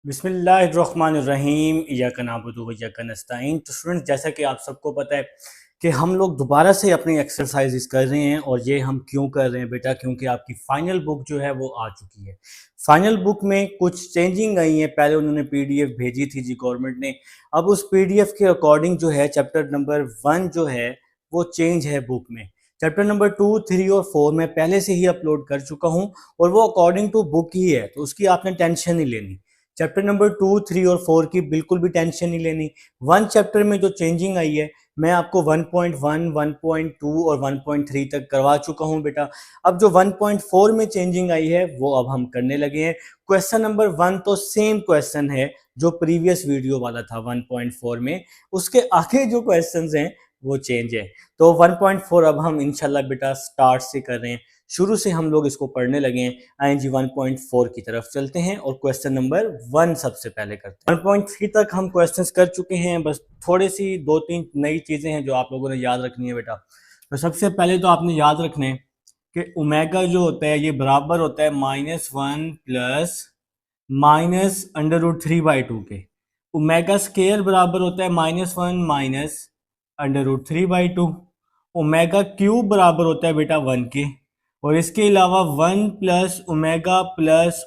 बिस्मिल्लाहिर्रहमानिर्रहीम इय्याका नअबुदु व इय्याका नस्तईन। तो स्टूडेंट, जैसा कि आप सबको पता है कि हम लोग दोबारा से अपनी एक्सरसाइजेस कर रहे हैं। और ये हम क्यों कर रहे हैं बेटा? क्योंकि आपकी फाइनल बुक जो है वो आ चुकी है। फाइनल बुक में कुछ चेंजिंग आई है। पहले उन्होंने पीडीएफ भेजी थी जी गवर्नमेंट ने। अब उस पीडीएफ के अकॉर्डिंग जो है चैप्टर नंबर 1 जो है वो चेंज है बुक में। चैप्टर नंबर 2, 3 और 4 मैं पहले से ही अपलोड कर चुका हूँ और वो अकॉर्डिंग टू बुक ही है, तो उसकी आपने टेंशन नहीं लेनी। चैप्टर नंबर 2, 3 और 4 की बिल्कुल भी टेंशन नहीं लेनी। 1 चैप्टर में जो चेंजिंग आई है मैं आपको 1.1, 1.2 और 1.3 तक करवा चुका हूं बेटा। अब जो 1.4 में चेंजिंग आई है वो अब हम करने लगे हैं। क्वेश्चन नंबर 1 तो सेम क्वेश्चन है जो प्रीवियस वीडियो वाला था 1.4 में। उसके आगे जो क्वेश्चंस हैं वो चेंज है। तो 1.4 अब हम इंशाल्लाह बेटा स्टार्ट से कर रहे हैं। शुरू से हम लोग इसको पढ़ने लगे हैं। आए जी 1.4 की तरफ चलते हैं और क्वेश्चन नंबर 1 सबसे पहले करते हैं। 1.3 तक हम क्वेश्चंस कर चुके हैं, बस थोड़ी सी 2-3 नई चीज़ें हैं जो आप लोगों ने याद रखनी है बेटा। तो सबसे पहले तो आपने याद रखने कि ओमेगा जो होता है ये बराबर होता है -1 प्लस -√3/2 के। ओमेगा स्केयर बराबर होता है -1 माइनस √3/2। ओमेगा क्यूब बराबर होता है बेटा 1 के। और इसके अलावा 1 plus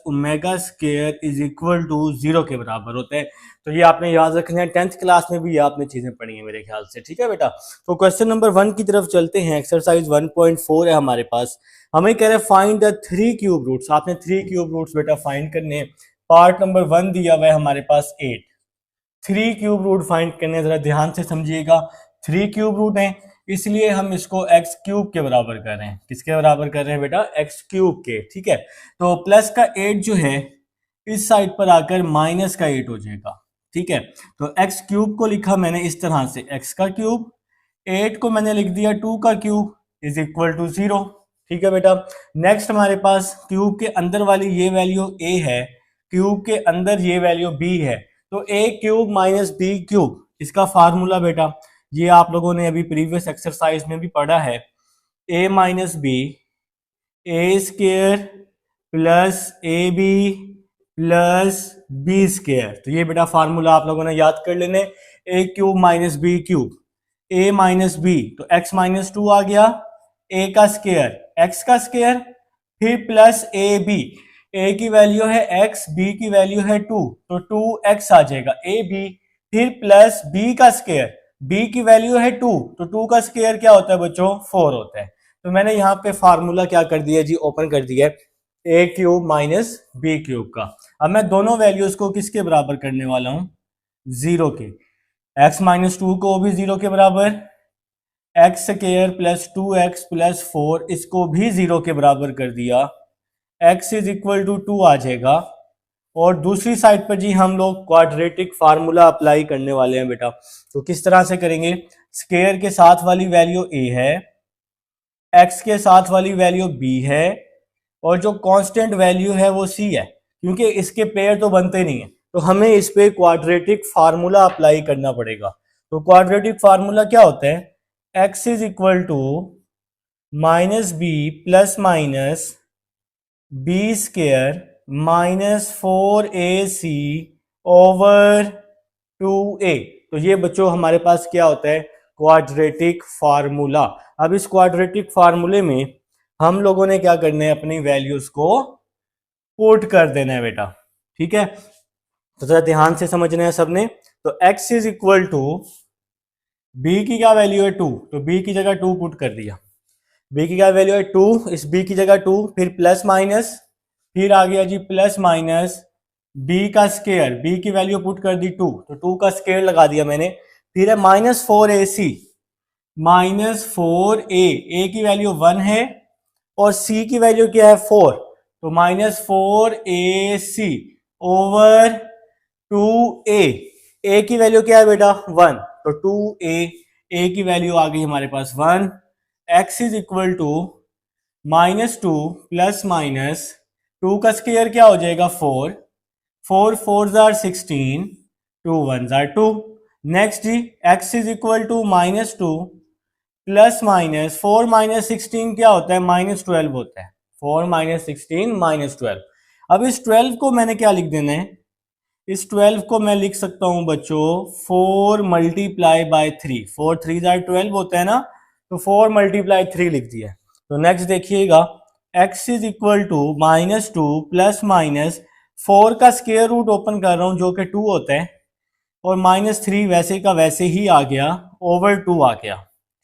omega square is equal to 0 के बराबर होता है। तो ये आपने याद रखना है। 10th क्लास में भी ये आपने चीजें पढ़ी हैं मेरे ख्याल से, ठीक है बेटा। तो क्वेश्चन नंबर 1 की तरफ चलते हैं। एक्सरसाइज 1.4 है हमारे पास। हमें कह रहे हैं फाइंड द 3 क्यूब रूट्स। आपने 3 क्यूब रूट्स बेटा फाइंड करने हैं। पार्ट नंबर 1 दिया हुआ है हमारे पास 8। 3 क्यूब रूट फाइंड करने, जरा ध्यान से समझिएगा। 3 क्यूब रूट है इसलिए हम इसको एक्स क्यूब के बराबर कर रहे हैं। किसके बराबर कर रहे हैं बेटा? एक्स क्यूब के, ठीक है। तो प्लस का 8 जो है इस साइड पर आकर माइनस का 8 हो जाएगा, ठीक है। तो एक्स क्यूब को लिखा मैंने इस तरह से, एक्स का क्यूब, 8 को मैंने लिख दिया 2 का क्यूब इज इक्वल टू 0, ठीक है बेटा। नेक्स्ट हमारे पास क्यूब के अंदर वाली ये वैल्यू a है, क्यूब के अंदर ये वैल्यू b है। तो a cube minus B cube, इसका फार्मूला बेटा ये आप लोगों ने अभी प्रीवियस एक्सरसाइज में भी पढ़ा है। a minus B A square plus A B plus B square. तो ये बेटा फार्मूला आप लोगों ने याद कर लेने। a cube minus B cube, a minus B तो x माइनस 2 आ गया, a का स्केयर x का स्केयर, फिर प्लस ए बी। ए की वैल्यू है x, b की वैल्यू है 2 तो 2x आ जाएगा ए बी। फिर प्लस b का स्केयर, b की वैल्यू है 2 तो 2 का स्केयर क्या होता है बच्चों? 4 होता है। तो मैंने यहाँ पे फार्मूला क्या कर दिया जी? ओपन कर दिया है a cube minus B cube का। अब मैं दोनों वैल्यूज को किसके बराबर करने वाला हूं? 0 के। x माइनस 2 को भी 0 के बराबर, x square plus 2x plus 4 इसको भी 0 के बराबर कर दिया, x इज इक्वल टू 2 आ जाएगा। और दूसरी साइड पर जी हम लोग क्वाड्रेटिक फार्मूला अप्लाई करने वाले हैं बेटा। तो किस तरह से करेंगे? स्केयर के साथ वाली वैल्यू a है, x के साथ वाली वैल्यू b है और जो कांस्टेंट वैल्यू है वो c है। क्योंकि इसके पेयर तो बनते नहीं है तो हमें इस पे क्वाड्रेटिक फार्मूला अप्लाई करना पड़ेगा। तो क्वाड्रेटिक फार्मूला क्या होता है? x is equal to minus B plus minus B square minus 4ac over 2a। तो ये बच्चों हमारे पास क्या होता है? Quadratic formula. अब इस क्वाड्रेटिक फार्मूले में हम लोगों ने क्या करना है? अपनी वैल्यूज को पुट कर देना है बेटा, ठीक है। तो जरा ध्यान से समझना है सबने। तो x is equal to, b की क्या वैल्यू है 2 तो b की जगह 2 पुट कर दिया। b की क्या वैल्यू है 2, इस b की जगह 2, फिर प्लस माइनस, फिर आ गया जी प्लस माइनस b का स्केयर, b की वैल्यू पुट कर दी 2 तो 2 का स्केयर लगा दिया मैंने। फिर है -4ac, -4a, a की वैल्यू 1 है और c की वैल्यू क्या है 4 तो -4ac ओवर 2a। a की वैल्यू क्या है बेटा? 1 तो 2a, a की वैल्यू आ गई हमारे पास 1। x is equal to -2 plus minus 2 का स्क्वायर क्या हो जाएगा 4, 4 4 जार 16, 2 1 जार 2। नेक्स्ट जी x is equal to -2 plus minus 4 minus 16 क्या होता है? -12 होता है। 4 माइनस 16 -12। अब इस 12 को मैंने क्या लिख देना है? इस 12 को मैं लिख सकता हूं बच्चों 4 मल्टीप्लाई बाय 3, 4 3 12 होता है ना, तो 4 मल्टीप्लाई 3 लिख दिया। तो नेक्स्ट देखिएगा, x is equal to -2 plus minus 4 का स्क्वायर रूट ओपन कर रहा हूं जो कि 2 होता है, और -3 वैसे का वैसे ही आ गया, ओवर 2 आ गया।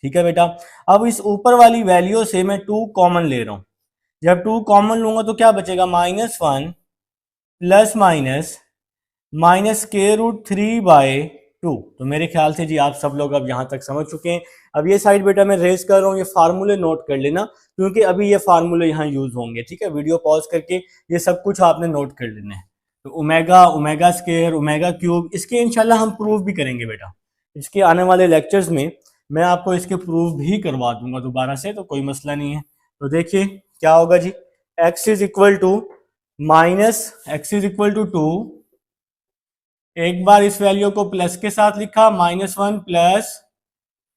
ठीक है बेटा, अब इस ऊपर वाली वैल्यू से मैं 2 कॉमन ले रहा हूं। जब 2 कॉमन लूंगा तो क्या बचेगा, -1 प्लस माइनस स्क्वायर रूट 3/2। तो मेरे ख्याल से जी आप सब लोग अब यहाँ तक समझ चुके हैं। अब ये साइड बेटा मैं रेज कर रहा हूँ, ये फार्मूले नोट कर लेना, क्योंकि अभी ये फार्मूले यहाँ यूज होंगे। ठीक है, वीडियो पॉज करके ये सब कुछ आपने नोट कर लेना है। तो omega, omega square, omega cube, इसके इंशाल्लाह हम प्रूव भी करेंगे बेटा। इसके आने वाले लेक्चर्स में मैं आपको इसके प्रूव भी करवा दूंगा दोबारा से, तो कोई मसला नहीं है। तो देखिए क्या होगा जी, x इज इक्वल टू -2, एक बार इस वैल्यू को प्लस के साथ लिखा, -1 प्लस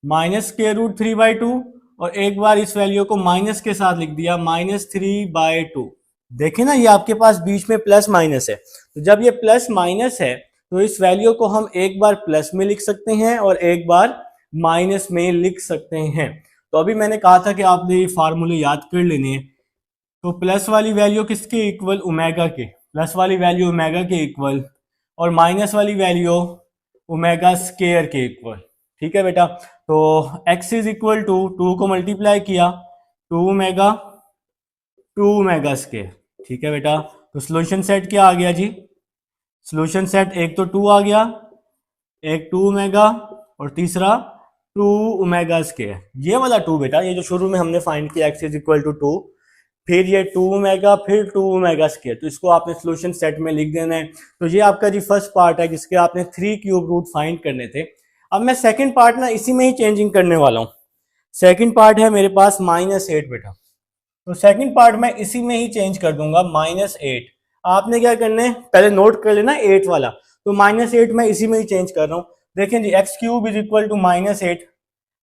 माइनस स्क्वायर रूट 3/2, और एक बार इस वैल्यू को माइनस के साथ लिख दिया, -3/2। देखें ना, ये आपके पास बीच में प्लस माइनस है। तो जब ये प्लस माइनस है तो इस वैल्यू को हम एक बार प्लस में लिख सकते हैं और एक बार माइनस में लिख सकते हैं। तो अभी मैंने कहा था कि आपने ये फार्मूले याद कर लेने हैं। तो प्लस वाली वैल्यू किसके इक्वल, ओमेगा के, प्लस वाली वैल्यू ओमेगा के इक्वल, और माइनस वाली वैल्यू ओमेगा स्क्वायर के इक्वल। ठीक है बेटा, तो x इज इक्वल टू 2 को मल्टीप्लाई किया, 2 ओमेगा स्क्वायर। ठीक है बेटा, तो सोल्यूशन सेट क्या आ गया जी, सोल्यूशन सेट एक तो 2 आ गया, एक 2 ओमेगा, और तीसरा 2 ओमेगा स्क्वायर। ये वाला 2 बेटा, ये जो शुरू में हमने फाइंड किया x इज इक्वल टू 2, फिर ये 2 ओमेगा, फिर 2 ओमेगा स्क्वायर, तो इसको आपने सोल्यूशन सेट में लिख देना है। तो ये आपका जी फर्स्ट पार्ट है जिसके आपने 3 क्यूब रूट फाइंड करने थे। अब मैं सेकंड पार्ट ना इसी में ही चेंजिंग करने वाला हूँ। सेकंड पार्ट है मेरे पास -8 बेटा, तो सेकंड पार्ट मैं इसी में ही चेंज कर दूंगा, -8। आपने क्या करना है, पहले नोट कर लेना 8 वाला, तो -8 मैं इसी में ही चेंज कर रहा हूँ। देखें जी, x cube is equal to -8,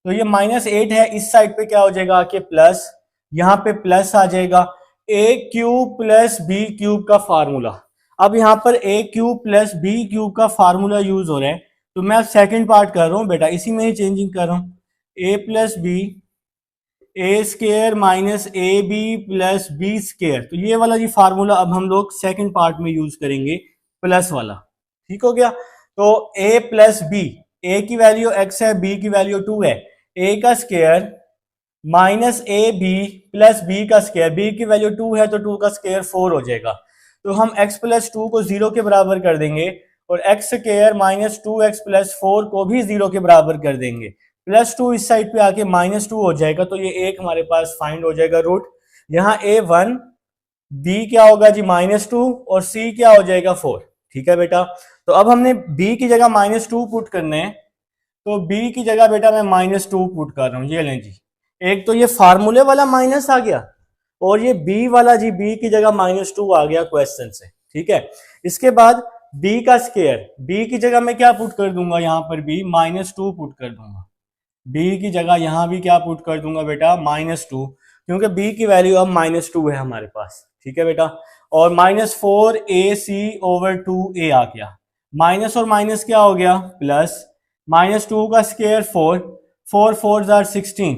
तो ये -8 है, इस साइड पे क्या हो जाएगा आके प्लस, यहाँ पे प्लस आ जाएगा, a cube plus B cube का फार्मूला। अब यहाँ पर a cube plus B cube का फार्मूला यूज हो रहा है, तो मैं सेकंड पार्ट कर रहा हूँ बेटा, इसी में ही चेंजिंग कर रहा हूँ, a plus B, A square minus A B plus B square. तो ये वाला जी फार्मूला अब हम लोग सेकंड पार्ट में यूज करेंगे, प्लस वाला। ठीक हो गया, तो a प्लस बी, ए की वैल्यू x है, b की वैल्यू 2 है, a का square minus A B plus B का स्क्वायर, बी की वैल्यू 2 है तो 2 का स्क्वायर 4 हो जाएगा। तो हम x प्लस 2 को 0 के बराबर कर देंगे, और x square minus 2x plus 4 को भी 0 के बराबर कर देंगे। +2 इस साइड पे आके -2 हो जाएगा, तो ये एक हमारे पास फाइंड हो जाएगा रूट। यहाँ a1, b क्या होगा जी -2, और c क्या हो जाएगा 4। ठीक है बेटा, तो अब हमने b की जगह -2 पुट करने हैं, तो b की जगह बेटा मैं -2 पुट कर रहा हूँ। ये लें जी, एक तो ये फार्मूले वाला माइनस आ गया, और ये b वाला जी, b की जगह -2 आ गया क्वेश्चन से। ठीक है, इसके बाद b का स्क्वायर, b की जगह मैं क्या पुट कर दूंगा, यहाँ पर b -2 पुट कर दूंगा, b की जगह यहाँ भी क्या पुट कर दूंगा बेटा, -2, क्योंकि b की वैल्यू अब -2 है हमारे पास। ठीक है बेटा, और -4ac/2a आ गया, माइनस और माइनस क्या हो गया प्लस, -2 का स्क्वायर 4, 4 4 16,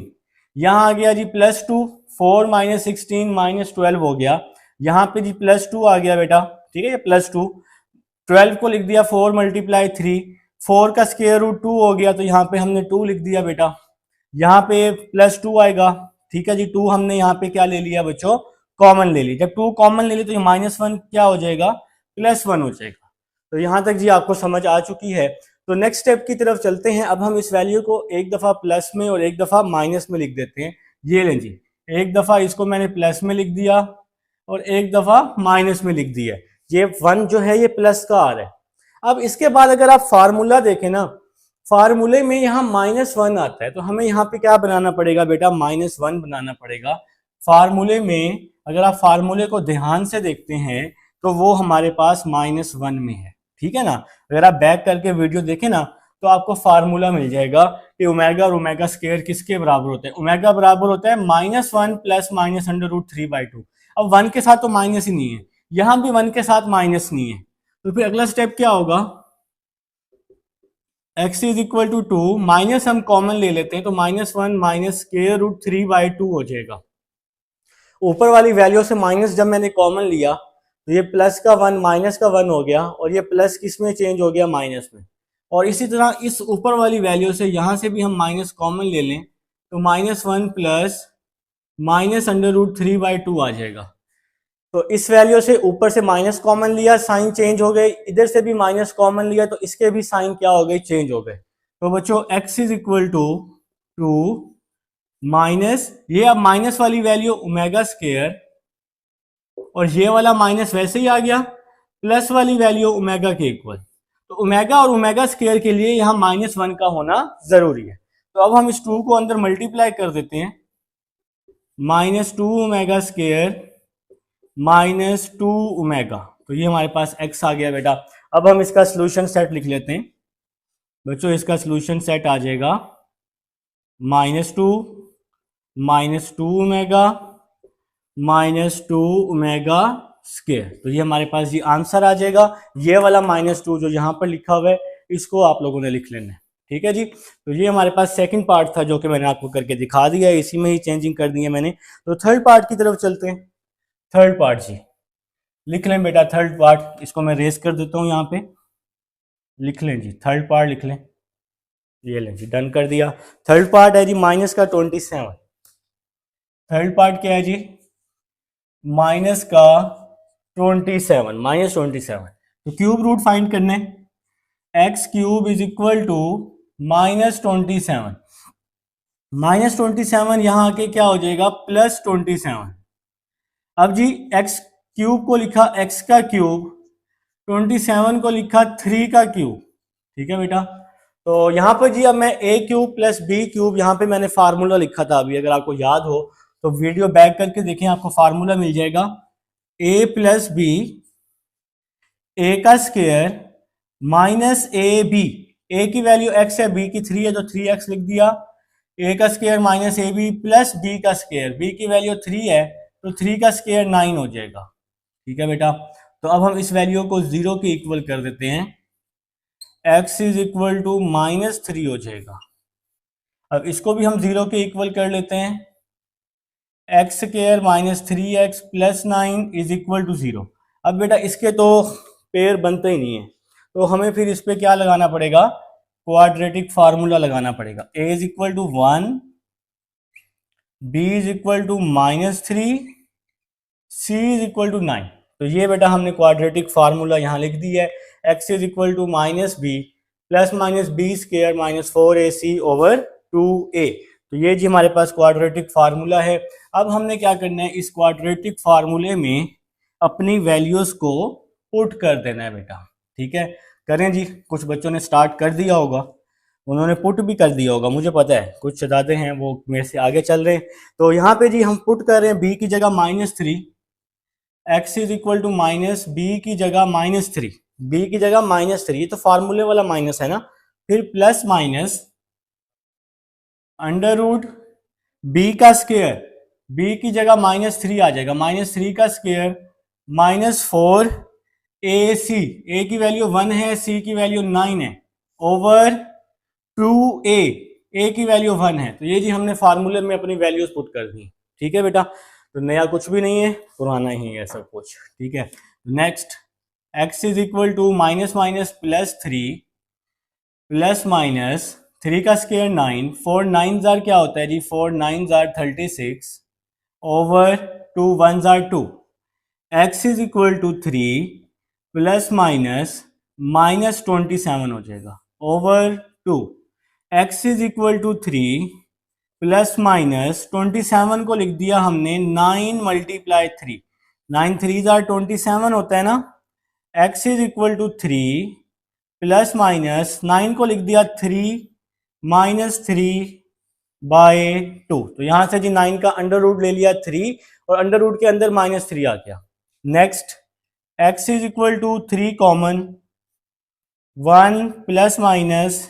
यहाँ आ गया जी +2, 4 - 16 -12 हो गया, यहाँ पे जी +2 आ गया बेटा। ठीक है, ये +2, 12 को लिख दिया 4 × 3, 4 का स्क्वायर रूट 2 हो गया, तो यहाँ पे हमने 2 लिख दिया बेटा, यहाँ पे +2 आएगा। ठीक है जी, 2 हमने यहाँ पे क्या ले लिया बच्चों, कॉमन ले ली। जब 2 कॉमन ले ली तो ये -1 क्या हो जाएगा, +1 हो जाएगा। तो यहाँ तक जी आपको समझ आ चुकी है। तो नेक्स्ट स्टेप की तरफ चलते हैं। अब हम इस वैल्यू को एक दफा प्लस में और एक दफा माइनस में लिख देते हैं। ये लें जी, एक दफा इसको मैंने प्लस में लिख दिया और एक दफा माइनस में लिख दिया। ये 1 जो है ये प्लस का आ रहा है। अब इसके बाद अगर आप फार्मूला देखें ना, फार्मूले में यहाँ -1 आता है, तो हमें यहाँ पे क्या बनाना पड़ेगा बेटा, -1 बनाना पड़ेगा फार्मूले में। अगर आप फार्मूले को ध्यान से देखते हैं तो वो हमारे पास -1 में है। ठीक है ना, अगर आप बैक करके वीडियो देखें ना तो आपको फार्मूला मिल जाएगा कि ओमेगा और ओमेगा स्क्वायर किसके बराबर होता है। ओमेगा बराबर होता है -1 प्लस √3/2। अब 1 के साथ तो माइनस ही नहीं है, यहाँ भी 1 के साथ माइनस नहीं है, तो फिर अगला स्टेप क्या होगा, x is equal to 2, minus हम कॉमन ले लेते हैं तो -1 माइनस स्क्वायर रूट 3/2 हो जाएगा। ऊपर वाली वैल्यू से माइनस जब मैंने कॉमन लिया तो ये प्लस का 1 माइनस का 1 हो गया, और ये प्लस किस में चेंज हो गया, माइनस में। और इसी तरह इस ऊपर वाली वैल्यू से यहां से भी हम माइनस कॉमन ले लें तो -1 प्लस माइनस अंडर रूट 3/2 आ जाएगा। तो इस वैल्यू से ऊपर से माइनस कॉमन लिया, साइन चेंज हो गए, इधर से भी माइनस कॉमन लिया तो इसके भी साइन क्या हो गए, चेंज हो गए। तो बच्चों x is equal to 2 minus, ये अब माइनस वाली वैल्यू ओमेगा स्क्वायर, और ये वाला माइनस वैसे ही आ गया, प्लस वाली वैल्यू ओमेगा के इक्वल। तो ओमेगा और ओमेगा स्क्वायर के लिए यहां -1 का होना जरूरी है। तो अब हम इस 2 को अंदर मल्टीप्लाई कर देते हैं, -2 ओमेगा स्क्वायर -2 ओमेगा, तो ये हमारे पास x आ गया बेटा। अब हम इसका सोल्यूशन सेट लिख लेते हैं बच्चों, इसका सोल्यूशन सेट आ जाएगा -2 ओमेगा -2 ओमेगा स्क्वायर। तो ये हमारे पास ये आंसर आ जाएगा। ये वाला -2 जो यहाँ पर लिखा हुआ है इसको आप लोगों ने लिख लेना है, ठीक है जी। तो ये हमारे पास सेकंड पार्ट था जो कि मैंने आपको करके दिखा दिया है, इसी में ही चेंजिंग कर दी है मैंने। तो थर्ड पार्ट की तरफ चलते हैं। थर्ड पार्ट जी लिख लें बेटा, थर्ड पार्ट इसको मैं रेस कर देता हूँ, यहाँ पे लिख लें जी, थर्ड पार्ट लिख लें। ये लें जी, डन कर दिया। थर्ड पार्ट है जी माइनस का 27। थर्ड पार्ट क्या है जी, माइनस का 27, -27। तो क्यूब रूट फाइंड करने, X cube is equal to -27। -27 यहां आके क्या हो जाएगा, +27। अब जी एक्स क्यूब को लिखा एक्स का क्यूब, 27 को लिखा 3 का क्यूब, ठीक है बेटा। तो यहां पर जी अब मैं a cube plus B cube, यहां पे मैंने फार्मूला लिखा था अभी, अगर आपको याद हो तो वीडियो बैक करके देखें, आपको फार्मूला मिल जाएगा a प्लस बी, ए का square minus A B, A की वैल्यू x है, b की 3 है तो 3x लिख दिया, a का square minus A B plus B का स्क्वायर, b की वैल्यू 3 है तो 3 का स्क्वायर 9 हो जाएगा, ठीक है बेटा। तो अब हम इस वैल्यू को 0 के इक्वल कर देते हैं, x इज इक्वल टू -3 हो जाएगा। अब इसको भी हम 0 के इक्वल कर लेते हैं, X square -3x plus 9 is equal to 0। अब बेटा इसके तो पेयर बनते ही नहीं है, तो हमें फिर इस पे क्या लगाना पड़ेगा, क्वाड्रेटिक फार्मूला लगाना पड़ेगा। a is equal to 1, b is equal to -3, c is equal to 9। तो ये बेटा हमने क्वाड्रेटिक फार्मूला यहाँ लिख दी है, x is equal to -b plus minus B square -4ac over 2a। तो ये जी हमारे पास क्वाड्रेटिक फार्मूला है। अब हमने क्या करना है, इस क्वाड्रेटिक फार्मूले में अपनी वैल्यूज को पुट कर देना है बेटा, ठीक है। करें जी, कुछ बच्चों ने स्टार्ट कर दिया होगा, उन्होंने पुट भी कर दिया होगा, मुझे पता है कुछ शहजादे हैं वो मेरे से आगे चल रहे हैं। तो यहाँ पे जी हम पुट कर रहे हैं b की जगह -3, x is equal to minus B की जगह -3, b की जगह -3, ये तो फार्मूले वाला माइनस है ना, फिर plus minus under root B का स्क्वायर, बी की जगह -3 आ जाएगा, -3 का स्क्वायर -4 ए सी, ए की वैल्यू 1 है, सी की वैल्यू 9 है, ओवर 2a, ए की वैल्यू 1 है। तो ये जी हमने फार्मूले में अपनी वैल्यूज पुट कर दी, ठीक है बेटा। तो नया कुछ भी नहीं है, पुराना ही है सब कुछ, ठीक है। Next, x is equal to minus minus plus 3 plus minus 3 का स्क्वायर 9, 4 9 जार क्या होता है जी, 4 9 जार 36 ओवर 2 1 जार 2, x is equal to 3 plus minus -27 हो जाएगा over 2, x is equal to 3 plus minus 27 को लिख दिया हमने 9 मल्टीप्लाई 3, 9 3 जार 27 होता है ना, x is equal to 3 plus minus 9 को लिख दिया 3 -3/2। तो यहां से जी 9 का अंडर रूट ले लिया 3, और अंडर रूट के अंदर -3 आ गया। Next, x is equal to 3 common, 1 plus minus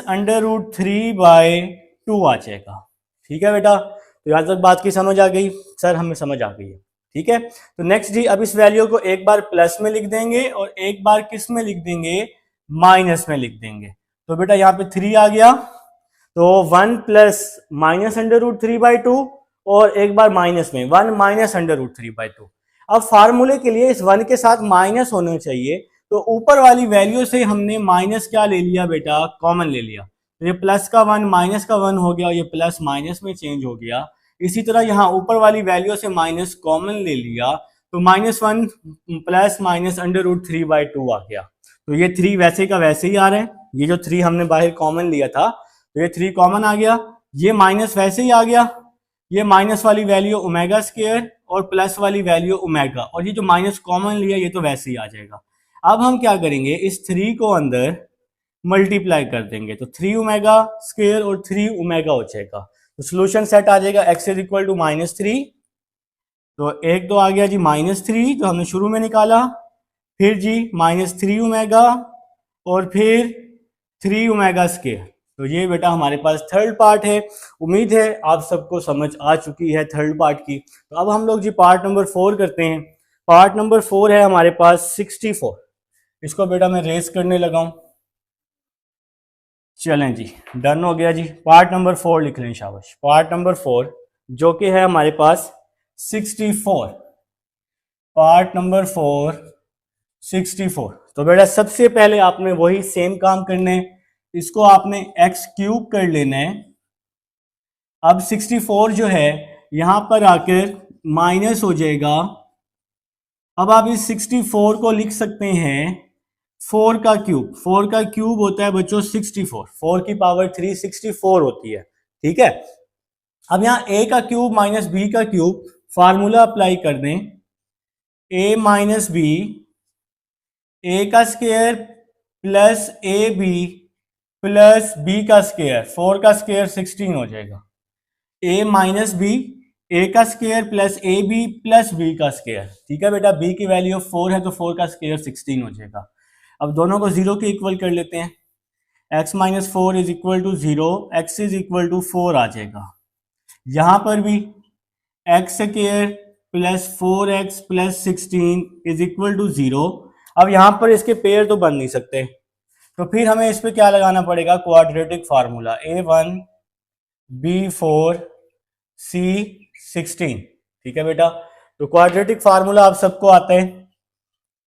under root 3/2 आ जाएगा, ठीक है बेटा। तो यहां तक बात की समझ आ गई, सर हमें समझ आ गई है, ठीक है। तो नेक्स्ट जी, अब इस वैल्यू को एक बार प्लस में लिख देंगे और एक बार किस में लिख देंगे, माइनस में लिख देंगे। तो बेटा यहाँ पे 3 आ गया, तो 1 प्लस माइनस अंडर रूट 3/2 और एक बार माइनस में 1 माइनस अंडर रूट 3/2। अब फार्मूले के लिए इस 1 के साथ माइनस होना चाहिए, तो ऊपर वाली वैल्यू से हमने माइनस क्या ले लिया बेटा, कॉमन ले लिया। तो ये प्लस का 1 माइनस का 1 हो गया, ये प्लस माइनस में चेंज हो गया। इसी तरह यहाँ ऊपर वाली वैल्यू से माइनस कॉमन ले लिया, तो -1 प्लस माइनस अंडर रूट 3/2 आ गया। तो ये 3 वैसे का वैसे ही आ रहे हैं, ये जो 3 हमने बाहर कॉमन लिया था तो ये 3 कॉमन आ गया, ये माइनस वैसे ही आ गया, ये माइनस वाली वैल्यू ओमेगा स्क्वायर और प्लस वाली वैल्यू ओमेगा, और ये जो माइनस कॉमन लिया ये तो वैसे ही आ जाएगा। अब हम क्या करेंगे, इस 3 को अंदर मल्टीप्लाई कर देंगे, तो 3 ओमेगा स्क्वायर और 3 ओमेगा हो जाएगा, तो सोल्यूशन सेट आ जाएगा x इज इक्वल टू -3। तो एक तो आ गया जी -3 जो हमने शुरू में निकाला, फिर जी -3 ओमेगा और फिर 3 ओमेगा स्क्वायर। तो ये बेटा हमारे पास थर्ड पार्ट है। उम्मीद है आप सबको समझ आ चुकी है थर्ड पार्ट की। तो अब हम लोग जी पार्ट नंबर 4 करते हैं। पार्ट नंबर 4 है हमारे पास 64। इसको बेटा मैं रेस करने लगा हूं। चलें जी, डन हो गया जी। पार्ट नंबर 4 लिख लें, शाबाश। पार्ट नंबर 4 जो कि है हमारे पास 64। Part number 4 64। तो बेटा सबसे पहले आपने वही सेम काम करना है, इसको आपने x क्यूब कर लेना है। अब 64 जो है यहां पर आकर माइनस हो जाएगा। अब आप इस 64 को लिख सकते हैं 4 का क्यूब। 4 का क्यूब होता है बच्चों 64, 4 की पावर 3 64 होती है, ठीक है। अब यहां a का क्यूब माइनस b का क्यूब, फार्मूला अप्लाई कर दें, a माइनस बी, a का square plus A B plus b का स्क्वायर, 4 का स्क्वायर 16 हो जाएगा। a माइनस बी, ए का square plus A B plus B का स्क्वायर, ठीक है बेटा। b की वैल्यू 4 है तो 4 का स्क्वायर 16 हो जाएगा। अब दोनों को 0 के इक्वल कर लेते हैं, x minus 4 is equal to 0, x is equal to 4 आ जाएगा। यहां पर भी x square plus 4x plus 16 is equal to 0। अब यहां पर इसके पेयर तो बन नहीं सकते, तो फिर हमें इस पे क्या लगाना पड़ेगा, quadratic formula, a1 b4 c16, ठीक है बेटा। तो क्वाड्रेटिक फार्मूला आप सबको आता है,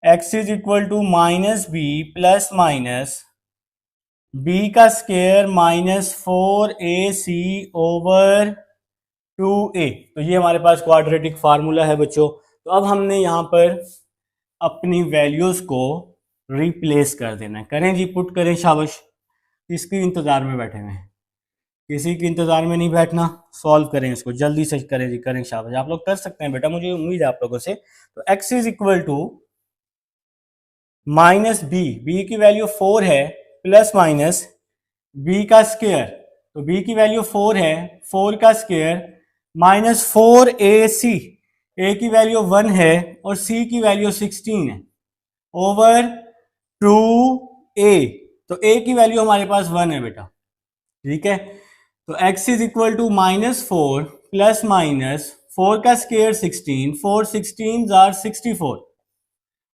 x is equal to minus B plus minus B का square minus 4ac over 2a। तो ये हमारे पास क्वाड्रेटिक फार्मूला है बच्चों। तो अब हमने यहाँ पर अपनी वैल्यूज को रिप्लेस कर देना है। करें जी, पुट करें, शाबाश। किसकी इंतजार में बैठे हुए हैं, किसी के इंतजार में नहीं बैठना, सॉल्व करें इसको, जल्दी से करें जी, करें, शाबाश। आप लोग कर सकते हैं बेटा, मुझे उम्मीद है आप लोगों से। तो x is equal to minus B की वैल्यू 4 है, प्लस माइनस b का स्क्वायर, तो b की वैल्यू 4 है, 4 का स्क्वायर माइनस 4ac, a की वैल्यू 1 है और c की वैल्यू 16 है, ओवर 2a। तो a की वैल्यू हमारे पास 1 है बेटा, ठीक है। तो x is equal to -4 plus minus 4 का स्क्वायर 16, 4 16 जार 64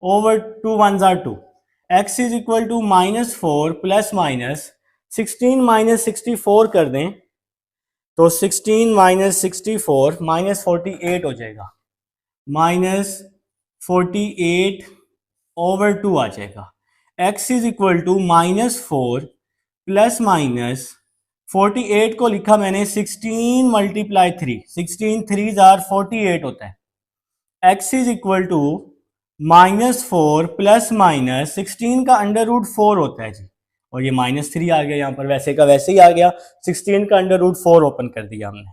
ओवर 2 1 जार 2। x is equal to -4 plus minus 16 minus 64 कर दें तो 16 माइनस 64 -48 हो जाएगा, -48 ओवर 2 आ जाएगा। x is equal to -4 plus minus 48 को लिखा मैंने 16 मल्टीप्लाई 3, 16 3 जार 48 होता है। x is equal to -4 plus minus 16 का अंडर रूट 4 होता है जी, और ये -3 आ गया यहाँ पर, वैसे का वैसे ही आ गया। 16 का अंडर रूट 4 ओपन कर दिया हमने,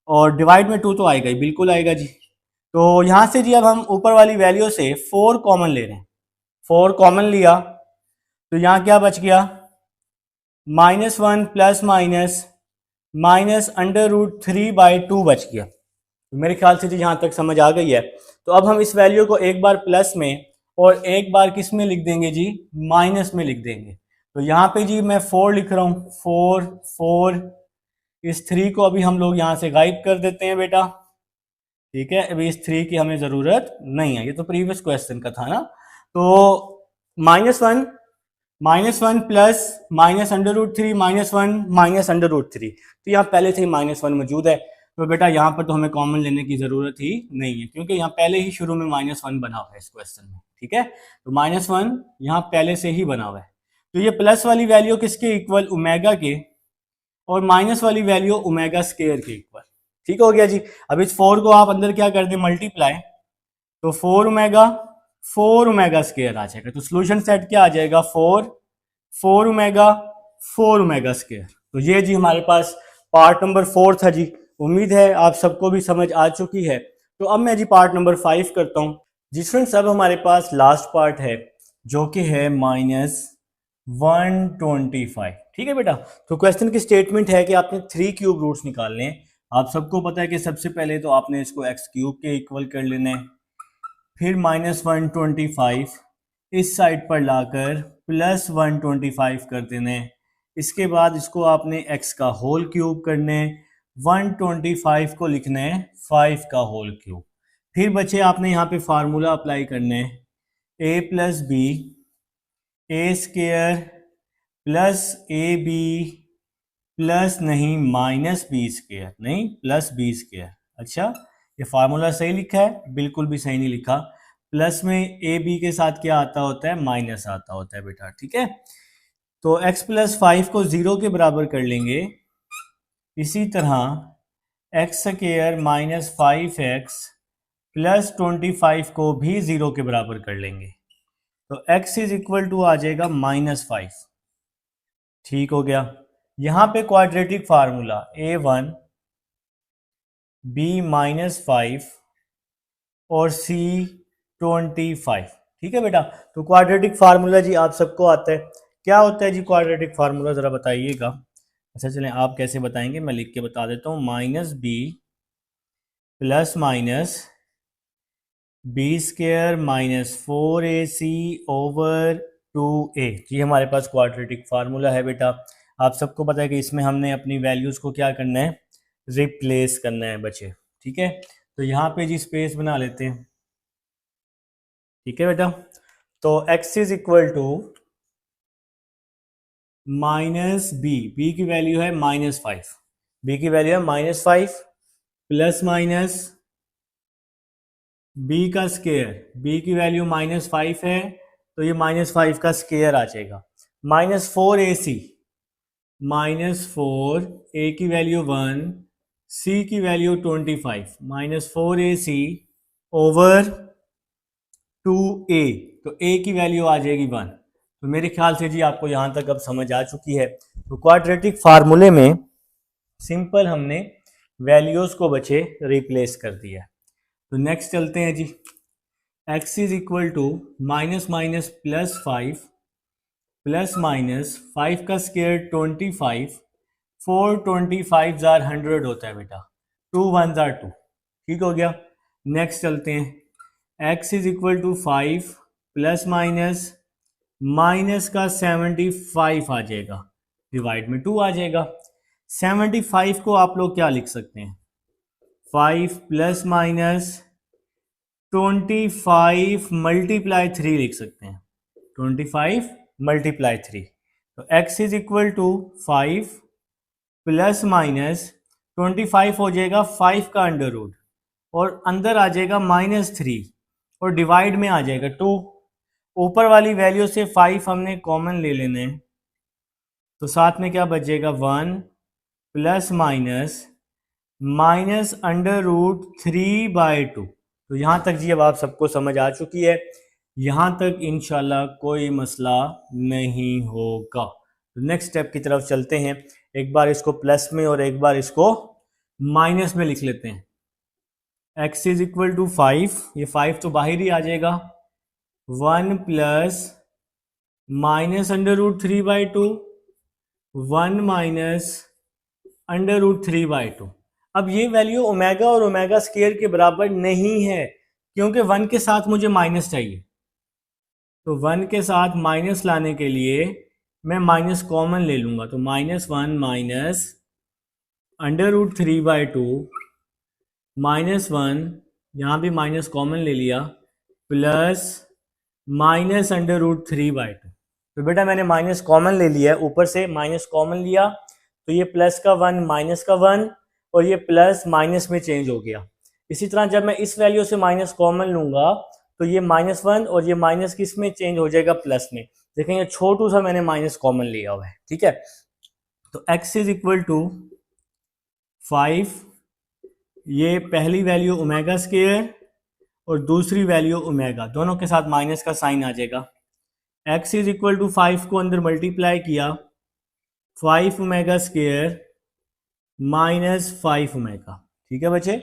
और डिवाइड में 2 तो आएगा ही, बिल्कुल आएगा जी। तो यहाँ से जी अब हम ऊपर वाली वैल्यू से 4 कॉमन ले रहे हैं, 4 कॉमन लिया तो यहाँ क्या बच गया, -1 प्लस माइनस अंडर रूट 3/2 बच गया। तो मेरे ख्याल से जी यहाँ तक समझ आ गई है। तो अब हम इस वैल्यू को एक बार प्लस में और एक बार किस में लिख देंगे जी, माइनस में लिख देंगे। तो यहाँ पे जी मैं 4 लिख रहा हूँ, 4 इस 3 को अभी हम लोग यहाँ से गायब कर देते हैं बेटा। ठीक है, अभी इस 3 की हमें ज़रूरत नहीं है, ये तो प्रीवियस क्वेश्चन का था ना। तो -1 प्लस -√3 -1 -√3, तो यहाँ पहले से ही -1 मौजूद है, तो बेटा यहाँ पर तो हमें कॉमन लेने की ज़रूरत ही नहीं है, क्योंकि यहाँ पहले ही शुरू में -1 बना हुआ है इस क्वेश्चन में। ठीक है, तो -1 यहाँ पहले से ही बना हुआ है, तो ये प्लस वाली वैल्यू किसके इक्वल, ओमेगा के, और माइनस वाली वैल्यू ओमेगा स्केयर के इक्वल। ठीक हो गया जी। अब इस 4 को आप अंदर क्या कर दें, मल्टीप्लाई, तो 4 ओमेगा स्केयर आ जाएगा, तो सोल्यूशन सेट क्या आ जाएगा, 4 ओमेगा 4 ओमेगा स्केयर। तो ये जी हमारे पास पार्ट नंबर 4 था जी। उम्मीद है आप सबको भी समझ आ चुकी है। तो अब मैं जी पार्ट नंबर 5 करता हूँ जी। फ्रेंड्स, अब हमारे पास लास्ट पार्ट है जो कि है -125। ठीक है बेटा, तो क्वेश्चन की स्टेटमेंट है कि आपने 3 क्यूब रूट्स निकालने हैं। आप सबको पता है कि सबसे पहले तो आपने इसको x क्यूब के इक्वल कर लेना है, फिर -125 इस साइड पर लाकर +125 कर देना है। इसके बाद इसको आपने x का होल क्यूब करना है, 125 को लिखना है 5 का होल क्यूब। फिर बच्चे आपने यहाँ पे फार्मूला अप्लाई करना है, a plus B A square plus A B plus नहीं माइनस बी स्केयर, नहीं प्लस बी स्केयर। अच्छा, ये फार्मूला सही लिखा है, बिल्कुल भी सही नहीं लिखा। प्लस में ए बी के साथ क्या आता होता है, माइनस आता होता है बेटा। ठीक है, तो x प्लस 5 को 0 के बराबर कर लेंगे। इसी तरह एक्स स्केयर -5x प्लस 25 को भी 0 के बराबर कर लेंगे, तो x इज इक्वल टू आ जाएगा -5। ठीक हो गया। यहां पे क्वाड्रेटिक फार्मूला a1 b-5 और c-25। ठीक है बेटा, तो क्वाड्रेटिक फार्मूला जी आप सबको आता है। क्या होता है जी क्वाड्रेटिक फार्मूला, जरा बताइएगा। अच्छा चलें, आप कैसे बताएंगे, मैं लिख के बता देता हूँ। -b plus minus B square -4ac over 2a, ये हमारे पास क्वाड्रेटिक फार्मूला है बेटा। आप सबको पता है कि इसमें हमने अपनी वैल्यूज़ को क्या करना है, रिप्लेस करना है बच्चे। ठीक है, तो यहाँ पे जी स्पेस बना लेते हैं। ठीक है बेटा, तो x is equal to -b की वैल्यू है -5, b की वैल्यू है -5 प्लस माइनस b का स्केयर, b की वैल्यू -5 है, तो ये -5 का स्केयर आ जाएगा। -4ac, -4 a की वैल्यू 1, c की वैल्यू 25, -4ac ओवर 2a, तो a की वैल्यू आ जाएगी 1। तो मेरे ख्याल से जी आपको यहाँ तक अब समझ आ चुकी है। तो क्वाड्रेटिक फार्मूले में सिंपल हमने वैल्यूज को बचे रिप्लेस कर दिया। तो नेक्स्ट चलते हैं जी। x is equal to minus minus plus 5 plus minus 5 का स्केयर 25, 4 25 जार 100 होता है बेटा, 2 1 जार 2। ठीक हो गया। नेक्स्ट चलते हैं, x is equal to 5 plus minus minus का 75 आ जाएगा, डिवाइड में 2 आ जाएगा। 75 को आप लोग क्या लिख सकते हैं, 5 प्लस माइनस 25 मल्टीप्लाई 3 लिख सकते हैं, 25 मल्टीप्लाई 3। तो x is equal to 5 plus minus 25 हो जाएगा 5 का अंडर रूट, और अंदर आ जाएगा -3, और डिवाइड में आ जाएगा 2। ऊपर वाली वैल्यू से 5 हमने कॉमन ले लेने, तो साथ में क्या बचेगा 1 plus minus minus under root 3/2। तो यहाँ तक जी अब आप सबको समझ आ चुकी है। यहाँ तक इंशाल्लाह कोई मसला नहीं होगा। तो नेक्स्ट स्टेप की तरफ चलते हैं। एक बार इसको प्लस में और एक बार इसको माइनस में लिख लेते हैं। x इज इक्वल टू 5, ये 5 तो बाहर ही आ जाएगा, 1 plus minus under root 3/2, 1 minus under root 3/2। अब ये वैल्यू ओमेगा और ओमेगा स्केयर के बराबर नहीं है, क्योंकि 1 के साथ मुझे माइनस चाहिए। तो 1 के साथ माइनस लाने के लिए मैं माइनस कॉमन ले लूंगा, तो -1 माइनस अंडर रूट 3/2 -1, यहाँ भी माइनस कॉमन ले लिया, प्लस -√3/2। तो बेटा मैंने माइनस कॉमन ले लिया है, ऊपर से माइनस कॉमन लिया तो ये प्लस का 1 माइनस का 1 और ये प्लस माइनस में चेंज हो गया। इसी तरह जब मैं इस वैल्यू से माइनस कॉमन लूंगा तो ये -1 और ये माइनस किस में चेंज हो जाएगा, प्लस में। देखें ये छोटू सा मैंने माइनस कॉमन लिया हुआ है, ठीक है। तो x इज इक्वल टू 5, ये पहली वैल्यू ओमेगा स्क्वायर और दूसरी वैल्यू ओमेगा, दोनों के साथ माइनस का साइन आ जाएगा। x इज इक्वल टू 5 को अंदर मल्टीप्लाई किया, 5 ओमेगा स्क्वायर -5 ओमेगा, ठीक है बच्चे।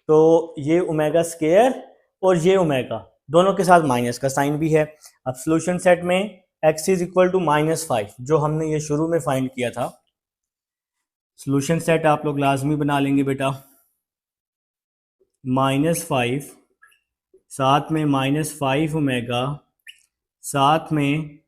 तो ये ओमेगा स्क्वायर और ये ओमेगा दोनों के साथ माइनस का साइन भी है। अब सॉल्यूशन सेट में x इज इक्वल टू -5 जो हमने ये शुरू में फाइंड किया था, सॉल्यूशन सेट आप लोग लाजमी बना लेंगे बेटा। -5 साथ में -5 ओमेगा साथ में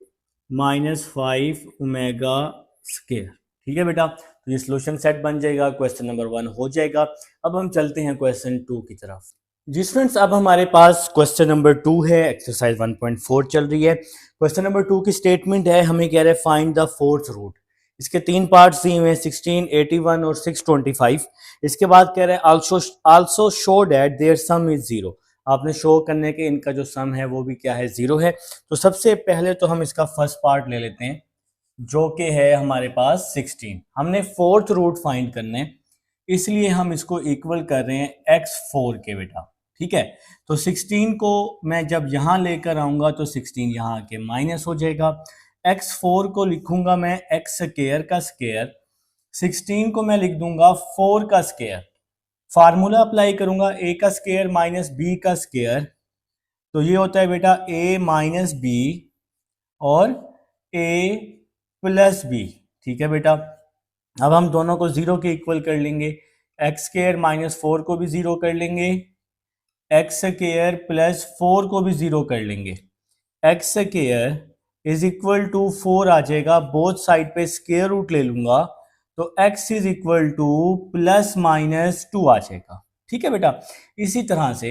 -5 ओमेगा स्क्वायर, ठीक है बेटा। तो ये सॉल्यूशन सेट बन जाएगा, क्वेश्चन नंबर 1 हो जाएगा। अब हम चलते हैं क्वेश्चन 2 की तरफ। जी स्टूडेंट्स, अब हमारे पास क्वेश्चन नंबर 2 है, एक्सरसाइज 1.4 चल रही है। क्वेश्चन नंबर 2 की स्टेटमेंट है, हमें कह रहे हैं फाइंड द फोर्थ रूट। इसके 3 पार्ट्स दिए हुए हैं, 16, 81 और 625। इसके बाद कह रहे हैं also show that there sum is 0। आपने शो करने के इनका जो सम है वो भी क्या है, 0 है। तो सबसे पहले तो हम इसका फर्स्ट पार्ट ले लेते हैं जो कि है हमारे पास 16। हमने फोर्थ रूट फाइंड करने, इसलिए हम इसको इक्वल कर रहे हैं x4 के बेटा, ठीक है। तो 16 को मैं जब यहां लेकर आऊंगा तो 16 यहां आके माइनस हो जाएगा। x4 को लिखूंगा मैं x स्क्वायर का स्क्वायर, 16 को मैं लिख दूंगा 4 का स्क्वायर। फार्मूला अप्लाई करूंगा a का स्क्वायर माइनस b का स्क्वायर, तो ये होता है बेटा a माइनस बी और a प्लस बी, ठीक है बेटा। अब हम दोनों को 0 के इक्वल कर लेंगे, एक्स स्क्वायर -4 को भी 0 कर लेंगे, एक्स स्क्वायर प्लस 4 को भी 0 कर लेंगे। X square is equal to 4 आ जाएगा, बोथ साइड पे स्क्वायर रूट ले लूंगा तो x इज इक्वल टू +-2 आ जाएगा, ठीक है बेटा। इसी तरह से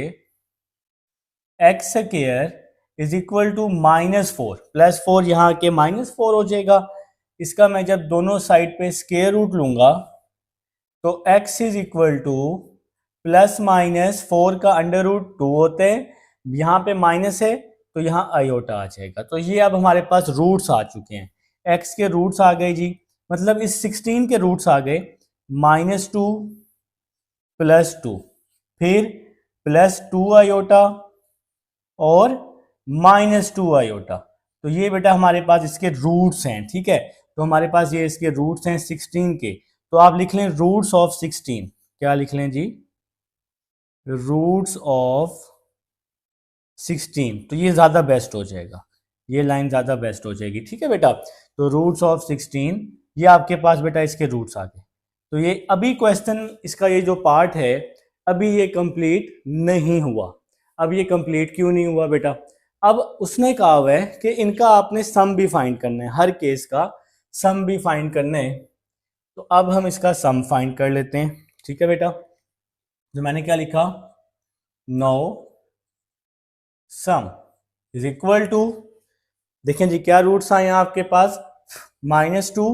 X square is equal to -4 +4 यहाँ के -4 हो जाएगा। इसका मैं जब दोनों साइड पे स्क्वायर रूट लूंगा तो x इज इक्वल टू +-4 का √2 होते हैं, यहाँ पे माइनस है तो यहाँ आयोटा आ जाएगा। तो ये अब हमारे पास रूट्स आ चुके हैं, x के रूट्स आ गए जी, मतलब इस 16 के रूट्स आ गए -2 +2 फिर +2 आयोटा और -2 आयोटा। तो ये बेटा हमारे पास इसके रूट्स हैं, ठीक है। तो हमारे पास ये इसके रूट्स हैं 16 के, तो आप लिख लें रूट्स ऑफ 16। क्या लिख लें जी, रूट्स ऑफ 16। तो ये ज़्यादा बेस्ट हो जाएगा, ये लाइन ज़्यादा बेस्ट हो जाएगी, ठीक है बेटा। तो रूट्स ऑफ 16, ये आपके पास बेटा इसके रूट्स आ गए। तो ये अभी क्वेश्चन इसका ये जो पार्ट है अभी ये कंप्लीट नहीं हुआ। अब ये कंप्लीट क्यों नहीं हुआ बेटा, अब उसने कहा हुआ है कि इनका आपने सम भी फाइंड करना है, हर केस का सम भी फाइंड करना है। तो अब हम इसका सम फाइंड कर लेते हैं, ठीक है बेटा। तो मैंने क्या लिखा, no sum is equal to, देखें जी क्या रूट्स आए हैं आपके पास, -2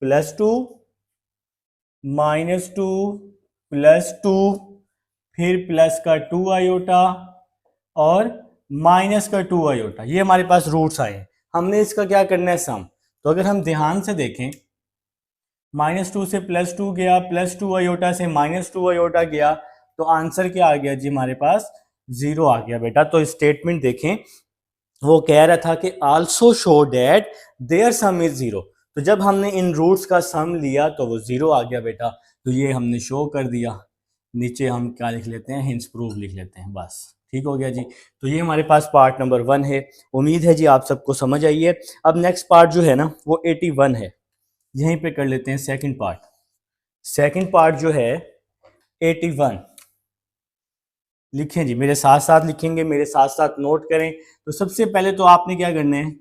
+2 -2 +2 फिर प्लस का 2 आयोटा और माइनस का 2 आयोटा, ये हमारे पास रूट्स आए हैं। हमने इसका क्या करना है, सम। तो अगर हम ध्यान से देखें, -2 से +2 गया, +2 आयोटा से -2 आयोटा गया, तो आंसर क्या आ गया जी हमारे पास, 0 आ गया बेटा। तो स्टेटमेंट देखें, वो कह रहा था कि also show that there sum is 0। तो जब हमने इन रूट्स का सम लिया तो वो 0 आ गया बेटा। तो ये हमने शो कर दिया। नीचे हम क्या लिख लेते हैं, हिंस प्रूफ लिख लेते हैं, बस ठीक हो गया जी। तो ये हमारे पास पार्ट नंबर 1 है। उम्मीद है जी आप सबको समझ आई है। अब नेक्स्ट पार्ट जो है ना वो 81 है, यहीं पे कर लेते हैं सेकंड पार्ट। सेकंड पार्ट जो है 81, लिखें जी, मेरे साथ साथ लिखेंगे, मेरे साथ साथ नोट करें। तो सबसे पहले तो आपने क्या करना है,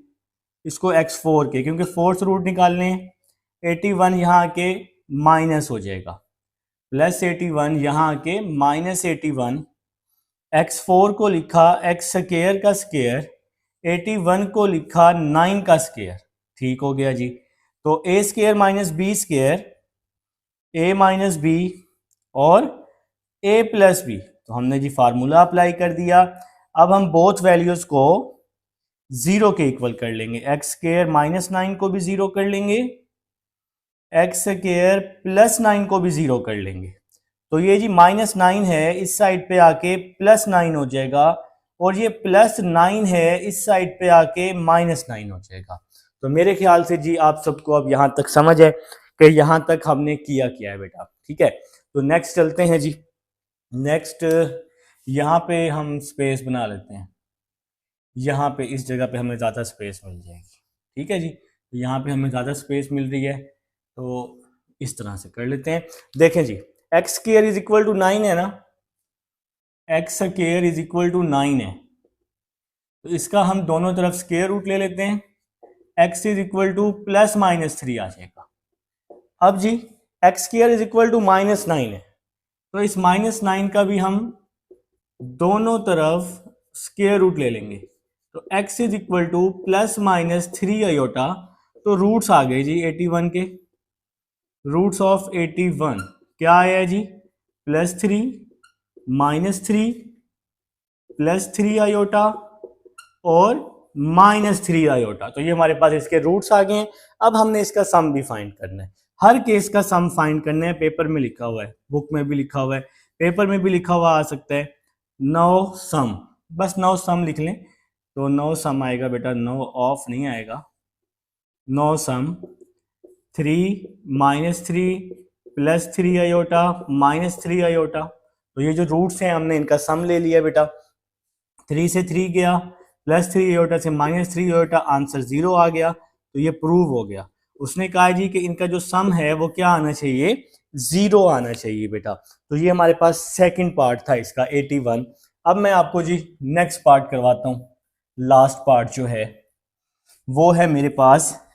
इसको x4 के, क्योंकि फोर्थ रूट निकालने, 81 यहाँ के माइनस हो जाएगा, प्लस 81 यहाँ आके माइनस 81, x4 को लिखा एक्स स्क्वायर का स्क्वायर, 81 को लिखा 9 का स्क्वायर। ठीक हो गया जी। तो ए स्क्वायर माइनस बी स्क्वायर, ए माइनस बी और ए प्लस बी, तो हमने जी फार्मूला अप्लाई कर दिया। अब हम बोथ वैल्यूज को जीरो के इक्वल कर लेंगे। एक्स स्क्वायर माइनस 9 को भी जीरो कर लेंगे, एक्स स्क्वायर प्लस 9 को भी जीरो कर लेंगे। तो ये जी माइनस 9 है, इस साइड पे आके प्लस 9 हो जाएगा, और ये प्लस 9 है, इस साइड पे आके माइनस 9 हो जाएगा। तो मेरे ख्याल से जी आप सबको अब यहां तक समझ है कि यहां तक हमने किया है बेटा। ठीक है, तो नेक्स्ट चलते हैं जी। नेक्स्ट यहाँ पे हम स्पेस बना लेते हैं, यहाँ पे इस जगह पे हमें ज़्यादा स्पेस मिल जाएगी। ठीक है जी, तो यहाँ पे हमें ज़्यादा स्पेस मिल रही है, तो इस तरह से कर लेते हैं। देखें जी, X square is equal to 9 है ना, X square is equal to 9 है, तो इसका हम दोनों तरफ स्क्वायर रूट ले लेते हैं। X is equal to plus minus 3 आ जाएगा। अब जी X square is equal to minus 9 है, तो इस माइनस 9 का भी हम दोनों तरफ स्क्वायर रूट ले लेंगे। तो x is equal to plus minus 3 iota, तो रूट्स आ गए जी 81 के। रूट्स ऑफ 81 क्या आया जी, प्लस 3 माइनस 3 प्लस 3 आयोटा और माइनस 3 आयोटा। तो ये हमारे पास इसके रूट्स आ गए हैं। अब हमने इसका सम भी फाइंड करना है। हर केस का सम फाइंड करना है। पेपर में लिखा हुआ है, बुक में भी लिखा हुआ है, पेपर में भी लिखा हुआ आ सकता है। 9 सम, बस 9 सम लिख लें तो 9 सम आएगा बेटा, 9 ऑफ नहीं आएगा। 9 सम 3 minus 3 plus 3 iota minus 3 iota. तो ये जो रूट्स हैं हमने इनका सम ले लिया बेटा। 3 से 3 गया, प्लस 3 आयोटा से माइनस 3 आयोटा, आंसर 0 आ गया। तो ये प्रूव हो गया। उसने कहा जी कि इनका जो सम है वो क्या आना चाहिए, 0 आना चाहिए बेटा। तो ये हमारे पास सेकंड पार्ट था इसका 81। अब मैं आपको जी नेक्स्ट पार्ट करवाता हूँ। लास्ट पार्ट जो है वो है मेरे पास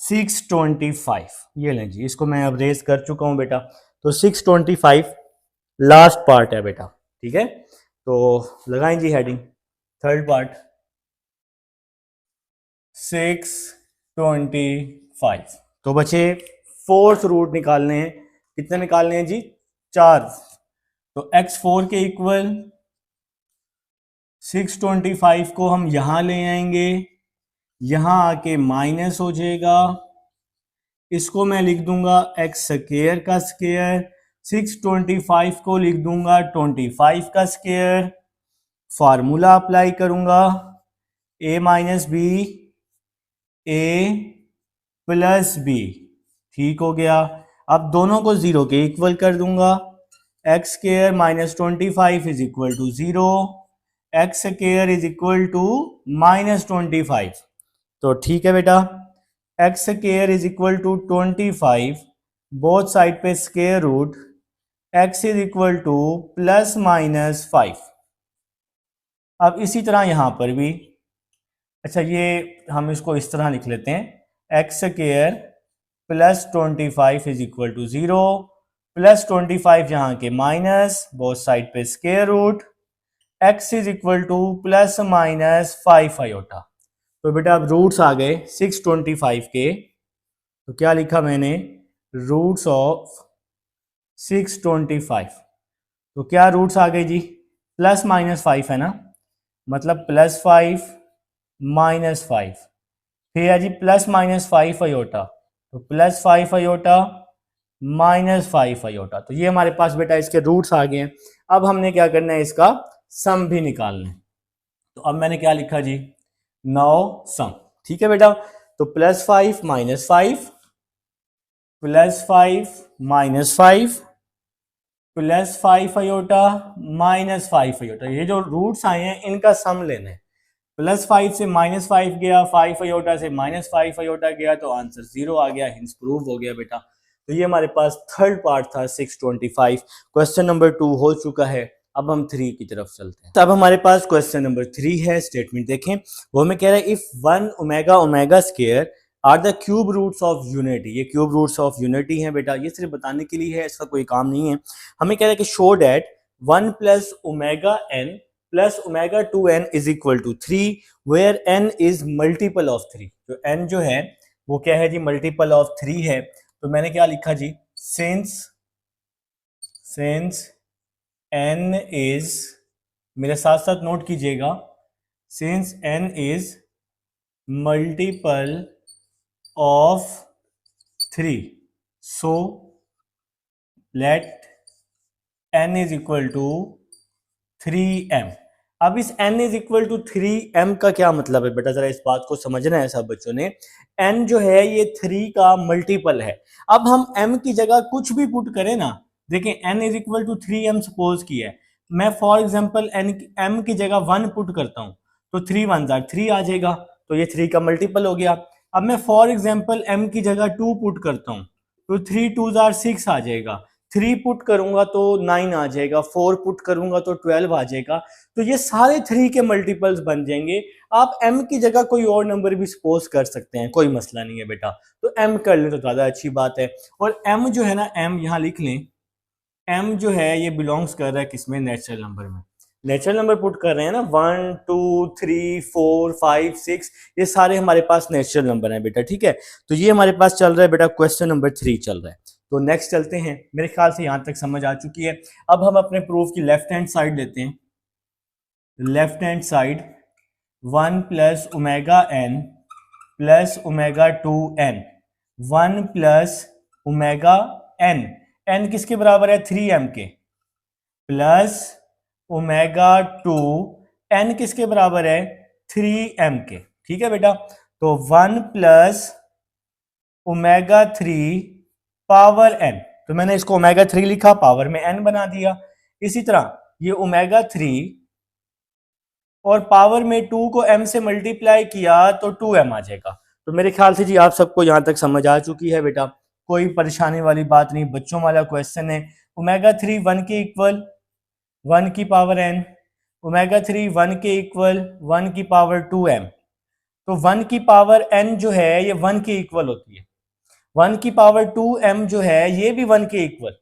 625। ये लें जी, इसको मैं अब रेज कर चुका हूं बेटा। तो 625 लास्ट पार्ट है बेटा। ठीक है, तो लगाएं जी हेडिंग, थर्ड पार्ट 625। तो बचे फोर्थ रूट निकालने हैं। कितने निकालने हैं जी, 4। तो x4 के इक्वल 625 को हम यहां ले आएंगे, यहां आके माइनस हो जाएगा, इसको मैं लिख दूंगा एक्स स्क्वायर का स्क्वायर, 625 को लिख दूंगा 25 का स्क्वायर। फार्मूला अप्लाई करूंगा, a minus B A plus B. ठीक हो गया। अब दोनों को जीरो के इक्वल कर दूंगा। X square minus 25 is equal to 0, X square is equal to minus 25। तो ठीक है बेटा, X square is equal to 25, both side पे square root, X is equal to plus minus 5। अब इसी तरह यहां पर भी, अच्छा ये हम इसको इस तरह लिख लेते हैं, X square plus 25 is equal to 0, plus 25 यहाँ के माइनस, बोथ साइड पे square root, X is equal to plus minus 5 iota. तो बेटा अब रूट्स आ गए 625 के, तो क्या लिखा मैंने, रूट्स ऑफ 625। तो क्या रूट्स आ गए जी, प्लस माइनस 5 है ना, मतलब प्लस 5 माइनस 5, फिर है जी प्लस माइनस 5 आयोटा, तो प्लस 5 आयोटा माइनस 5 आयोटा। तो ये हमारे पास बेटा इसके रूट्स आ गए हैं। अब हमने क्या करना है, इसका सम भी निकालना है। तो अब मैंने क्या लिखा जी, 9 सम। ठीक है बेटा, तो plus 5 minus 5 plus 5 minus 5 plus 5 iota minus 5 iota. ये जो रूट्स आए हैं इनका सम लेना है। प्लस 5 से माइनस 5 गया, 5 आयोटा से माइनस 5 आयोटा गया, तो आंसर 0 आ गया, हिंस प्रूव हो गया बेटा। तो ये हमारे पास थर्ड पार्ट था 625। क्वेश्चन नंबर 2 हो चुका है। अब हम 3 की तरफ चलते हैं। तो अब हमारे पास क्वेश्चन नंबर 3 है। स्टेटमेंट देखें, वो हमें कह रहा है if 1 omega omega square are the cube roots of unity. ये क्यूब रूट्स ऑफ यूनिटी हैं बेटा, ये सिर्फ बताने के लिए है, इसका कोई काम नहीं है। हमें कह रहा है कि show that 1 plus omega n plus omega 2n is equal to 3 where n is multiple of 3। जो n जो है वो क्या है जी, मल्टीपल ऑफ 3 है। तो मैंने क्या लिखा जी, सिंस n इज, मेरे साथ साथ नोट कीजिएगा, since n is multiple of 3, so let n is equal to 3m। अब इस n is equal to 3m का क्या मतलब है बेटा, जरा इस बात को समझना है सब बच्चों ने। n जो है ये 3 का मल्टीपल है। अब हम m की जगह कुछ भी पुट करें ना, देखें n is equal to 3m suppose किया है, मैं फॉर एग्जांपल m की जगह 1 पुट करता हूं तो 3 1 जार 3 आ जाएगा, तो ये 3 का मल्टीपल हो गया। अब मैं फॉर एग्जांपल m की जगह 2 पुट करता हूं तो 3 2 जार 6 आ जाएगा, 3 पुट करूंगा तो 9 आ जाएगा, 4 पुट करूंगा तो 12 आ जाएगा। तो ये सारे 3 के मल्टीपल्स बन जाएंगे। आप m की जगह कोई और नंबर भी सपोज कर सकते हैं, कोई मसला नहीं है बेटा, तो m कर लें तो ज्यादा अच्छी बात है। और m जो है ना, m यहां लिख लें, m जो है ये बिलोंग्स कर रहा है किसमें, नेचुरल नंबर में। नेचुरल नंबर पुट कर रहे हैं ना, 1 2 3 4 5 6, ये सारे हमारे पास नेचुरल नंबर हैं बेटा, ठीक है। तो ये हमारे पास चल रहा है बेटा, क्वेश्चन नंबर 3 चल रहा है। तो नेक्स्ट चलते हैं, मेरे ख्याल से यहां तक समझ आ चुकी है। अब हम अपने प्रूफ की लेफ्ट हैंड साइड लेते हैं। Left hand side 1 plus omega n plus omega 2n, 1 plus omega n, n किसके बराबर है, 3m के, प्लस ओमेगा 2 एन किसके बराबर है, 3m के, ठीक है बेटा। तो 1 प्लस ओमेगा 3 पावर n, तो मैंने इसको ओमेगा 3 लिखा, पावर में n बना दिया। इसी तरह ये ओमेगा 3 और पावर में 2 को m से मल्टीप्लाई किया तो 2m आ जाएगा। तो मेरे ख्याल से जी आप सबको यहां तक समझ आ चुकी है बेटा, कोई परेशानी वाली बात नहीं, बच्चों वाला क्वेश्चन है। ओमेगा 3 1 के इक्वल 1 की पावर n, ओमेगा 3 1 के इक्वल 1 की पावर 2m। तो 1 की पावर n जो है ये 1 के इक्वल होती है, 1 की पावर 2m जो है ये भी 1 के इक्वल,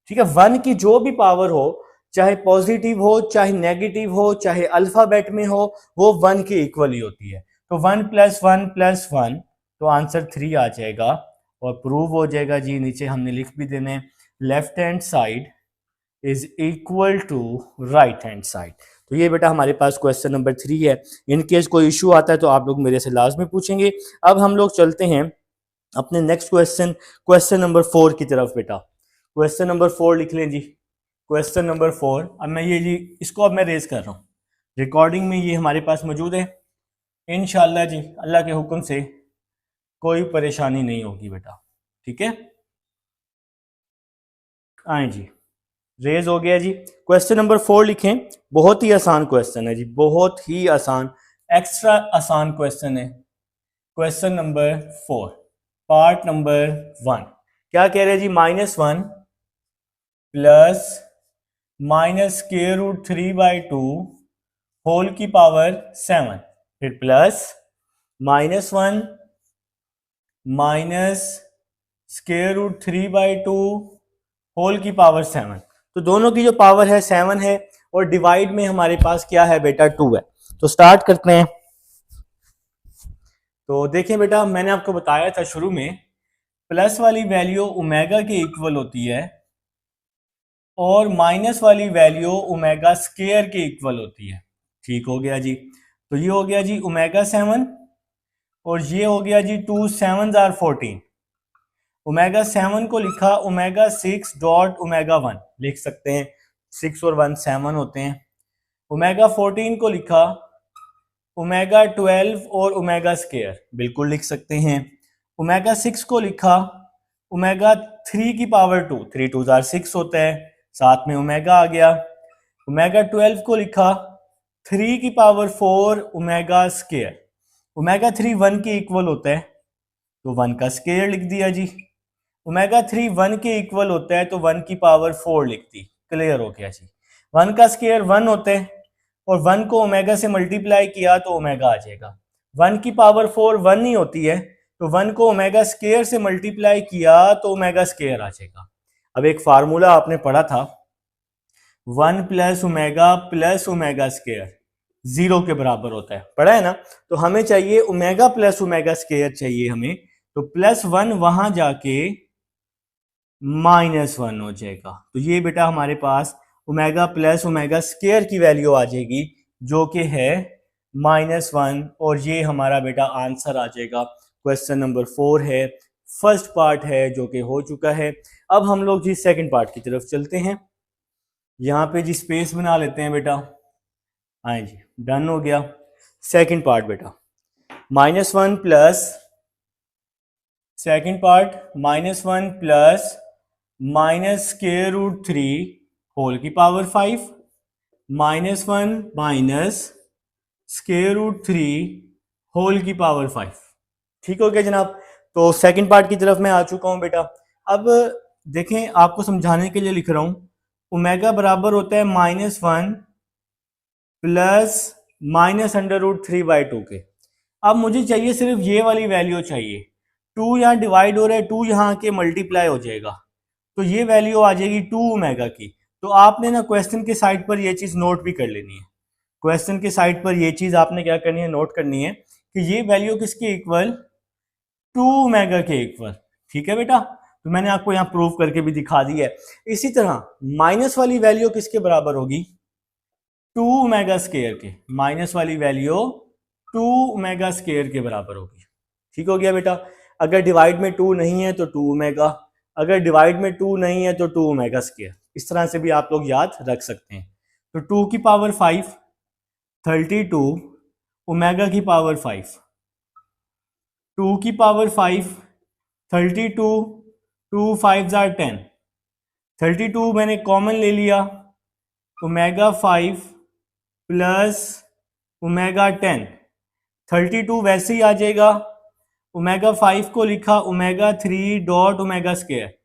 ठीक है। 1 की जो भी पावर हो, चाहे पॉजिटिव हो चाहे नेगेटिव हो चाहे अल्फाबेट में हो, वो 1 के इक्वल ही होती है। तो 1 प्लस 1 प्लस 1, तो आंसर 3 आ जाएगा और प्रूव हो जाएगा जी। नीचे हमने लिख भी देने, left hand side is equal to right hand side. तो ये बेटा हमारे पास क्वेश्चन नंबर 3 है। इन केस कोई इशू आता है तो आप लोग मेरे से लाजमी पूछेंगे। अब हम लोग चलते हैं अपने नेक्स्ट क्वेश्चन, क्वेश्चन नंबर 4 की तरफ बेटा। क्वेश्चन नंबर 4 लिख लें जी, क्वेश्चन नंबर 4। अब मैं ये जी इसको अब मैं रेज कर रहा हूँ, रिकॉर्डिंग में ये हमारे पास मौजूद है। इंशाल्लाह जी अल्लाह के हुक्म से कोई परेशानी नहीं होगी बेटा, ठीक है। आए जी, रेज हो गया जी। क्वेश्चन नंबर 4 लिखें, बहुत ही आसान क्वेश्चन है जी, बहुत ही आसान, एक्स्ट्रा आसान क्वेश्चन है। क्वेश्चन नंबर 4 पार्ट नंबर 1 क्या कह रहे हैं जी, -1 plus minus square root 3/2 whole की पावर 7, फिर plus -1 minus square root 3/2 whole की पावर 7। तो दोनों की जो पावर है 7 है और डिवाइड में हमारे पास क्या है बेटा, 2 है। तो स्टार्ट करते हैं। तो देखें बेटा, मैंने आपको बताया था शुरू में, प्लस वाली वैल्यू ओमेगा के इक्वल होती है और माइनस वाली वैल्यू ओमेगा स्क्वायर के इक्वल होती है। ठीक हो गया जी। तो ये हो गया जी ओमेगा 7 और ये हो गया जी 2 7 आर 14। ओमेगा 7 को लिखा ओमेगा 6 डॉट ओमेगा 1 लिख सकते हैं, 6 और 1 7 होते हैं। ओमेगा 14 को लिखा ओमेगा 12 और ओमेगा स्क्वायर बिल्कुल लिख सकते हैं। ओमेगा 6 को लिखा ओमेगा 3 की पावर 2, 3 2 आर 6 होता है, साथ में ओमेगा आ गया। ओमेगा 12 को लिखा 3 की पावर 4 ओमेगा स्क्वायर। ओमेगा 3 1 के इक्वल होता है तो 1 का स्क्वायर लिख दिया जी। ओमेगा 3 1 के इक्वल होता है तो 1 की पावर 4 लिख दी। क्लियर हो गया जी। 1 का स्क्वायर 1 होता है और 1 को ओमेगा से मल्टीप्लाई किया तो ओमेगा आ जाएगा। 1 की पावर 4 1 ही होती है तो 1 को ओमेगा स्केयर से मल्टीप्लाई किया तो ओमेगा स्केयर आ जाएगा। अब एक फार्मूला आपने पढ़ा था 1 प्लस ओमेगा स्केयर 0 के बराबर होता है, पढ़ा है ना। तो हमें चाहिए ओमेगा प्लस ओमेगा स्केयर चाहिए हमें, तो +1 वहां जाके -1 हो जाएगा। तो ये बेटा हमारे पास ओमेगा प्लस ओमेगा स्केयर की वैल्यू आ जाएगी जो कि है -1, और ये हमारा बेटा आंसर आ जाएगा। क्वेश्चन नंबर 4 है, फर्स्ट पार्ट है जो कि हो चुका है। अब हम लोग जी सेकंड पार्ट की तरफ चलते हैं। यहाँ पे जी स्पेस बना लेते हैं बेटा। हाँ जी, डन हो गया। सेकंड पार्ट बेटा, -1 plus second part -1 plus -√3 whole की पावर 5 -1 माइनस √3 होल की पावर 5। ठीक हो गया जनाब। तो सेकंड पार्ट की तरफ मैं आ चुका हूं बेटा। अब देखें, आपको समझाने के लिए लिख रहा हूं, ओमेगा बराबर होता है -1 प्लस -√3/2 के। अब मुझे चाहिए सिर्फ ये वाली वैल्यू चाहिए। 2 यहाँ डिवाइड हो रहा है, 2 यहाँ के मल्टीप्लाई हो जाएगा, तो ये वैल्यू आ जाएगी 2 ओमेगा की। तो आपने ना क्वेश्चन के साइड पर ये चीज नोट भी कर लेनी है। क्वेश्चन के साइड पर ये चीज आपने क्या करनी है, नोट करनी है कि ये वैल्यू किसके इक्वल, 2 ओमेगा के इक्वल। ठीक है बेटा, तो मैंने आपको यहाँ प्रूव करके भी दिखा दी है। इसी तरह माइनस वाली वैल्यू किसके बराबर होगी, 2 ओमेगा स्केयर के। माइनस वाली वैल्यू 2 ओमेगा स्केयर के बराबर होगी। ठीक हो गया बेटा। अगर डिवाइड में 2 नहीं है तो 2 ओमेगा, अगर डिवाइड में 2 नहीं है तो 2 ओमेगा स्केयर। इस तरह से भी आप लोग याद रख सकते हैं। तो 2 की पावर 5 32 ओमेगा की पावर 5, 2 की पावर 5 32, 2 5 जार 10, 32 मैंने कॉमन ले लिया, ओमेगा 5 प्लस ओमेगा 10, 32 वैसे ही आ जाएगा। ओमेगा 5 को लिखा omega 3 dot omega square,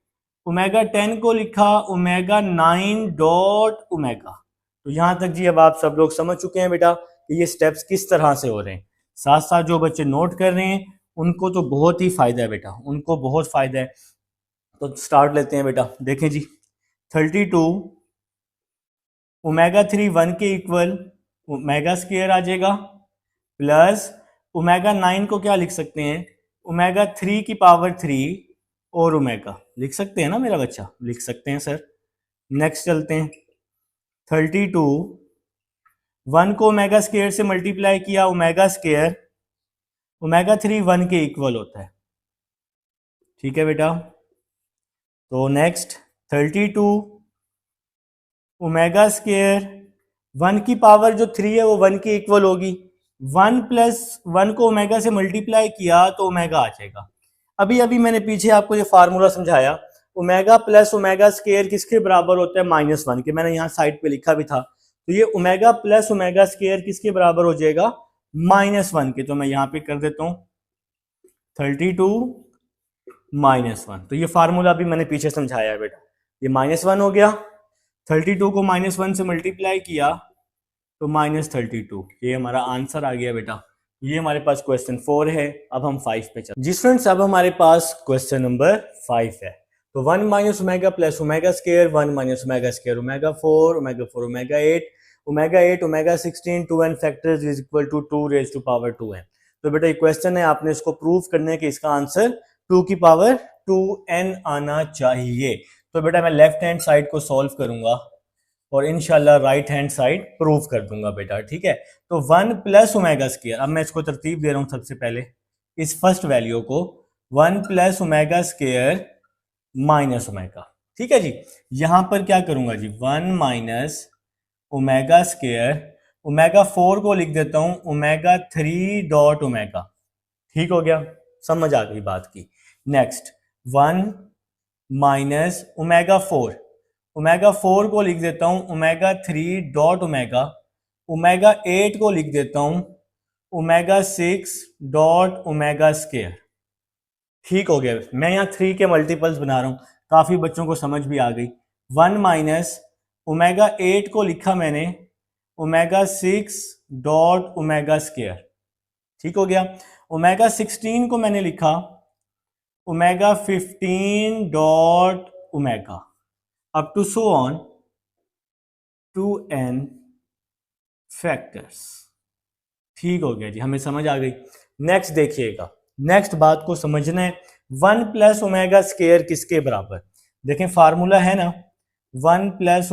omega 10 को लिखा ओमेगा 9 डॉट ओमेगा। तो यहां तक जी अब आप सब लोग समझ चुके हैं बेटा कि ये स्टेप्स किस तरह से हो रहे हैं। साथ साथ जो बच्चे नोट कर रहे हैं उनको तो बहुत ही फायदा है बेटा, उनको बहुत फायदा है। तो स्टार्ट लेते हैं बेटा। देखें जी, 32 ओमेगा 3 1 के इक्वल ओमेगा स्क्वायर आ जाएगा, प्लस ओमेगा 9 को क्या लिख सकते हैं, ओमेगा 3 की पावर 3 और ओमेगा लिख सकते हैं ना मेरा बच्चा, लिख सकते हैं सर। नेक्स्ट चलते हैं, 32 1 को ओमेगा स्क्वायर से मल्टीप्लाई किया, ओमेगा स्क्वायर ओमेगा 3 1 के इक्वल होता है। ठीक है बेटा। तो नेक्स्ट 32 ओमेगा स्क्वायर 1 की पावर जो 3 है वो 1 के इक्वल होगी, 1 प्लस 1 को ओमेगा से मल्टीप्लाई किया तो ओमेगा आ जाएगा। अभी अभी मैंने पीछे आपको ये फार्मूला समझाया, ओमेगा प्लस ओमेगा स्क्वायर किसके बराबर होता है, -1 के। मैंने यहाँ साइड पे लिखा भी था। तो ये ओमेगा प्लस ओमेगा स्क्वायर किसके बराबर हो जाएगा, -1 के। तो मैं यहाँ पे कर देता हूँ 32 -1। तो ये फार्मूला भी मैंने पीछे समझाया है बेटा। ये -1 हो गया, 32 को -1 से मल्टीप्लाई किया तो -32। ये हमारा आंसर आ गया बेटा। ये हमारे पास क्वेश्चन 4 है। अब हम 5 पे चलते हैं। जी स्टूडेंट्स, अब हमारे पास क्वेश्चन नंबर 5 है। तो 1 minus omega plus omega square, 1 minus omega square omega 4, omega 4 omega 8, omega 8 omega 16, 2n factors is equal to 2 raise to power 2n। तो बेटा ये क्वेश्चन है, आपने इसको प्रूव करने है कि इसका आंसर 2 की पावर 2n आना चाहिए। तो बेटा मैं लेफ्ट हैंड साइड को सॉल्व करूंगा और इंशाल्लाह राइट हैंड साइड प्रूव कर दूंगा बेटा। ठीक है। तो 1 प्लस ओमेगा स्क्वायर, अब मैं इसको तरतीब दे रहा हूं सबसे पहले इस फर्स्ट वैल्यू को, 1 plus omega square minus omega. ठीक है जी। यहां पर क्या करूंगा जी, 1 माइनस ओमेगा स्क्वायर, ओमेगा 4 को लिख देता हूं ओमेगा 3 डॉट ओमेगा। ठीक हो गया, समझ आ गई बात की। नेक्स्ट 1 माइनस ओमेगा 4, ओमेगा 4 को लिख देता हूं ओमेगा 3 डॉट ओमेगा, ओमेगा 8 को लिख देता हूं ओमेगा 6 डॉट ओमेगा स्क्वायर। ठीक हो गया। मैं यहाँ 3 के मल्टीपल्स बना रहा हूँ, काफी बच्चों को समझ भी आ गई। 1 माइनस ओमेगा 8 को लिखा मैंने ओमेगा 6 डॉट ओमेगा स्क्वायर। ठीक हो गया। ओमेगा 16 को मैंने लिखा omega 15 dot omega up to so on 2n factors. ठीक हो गया जी, हमें समझ आ गई। नेक्स्ट देखिएगा, नेक्स्ट बात को समझना है, 1 प्लस ओमेगा स्केयर किसके बराबर। देखें फार्मूला है ना, 1 प्लस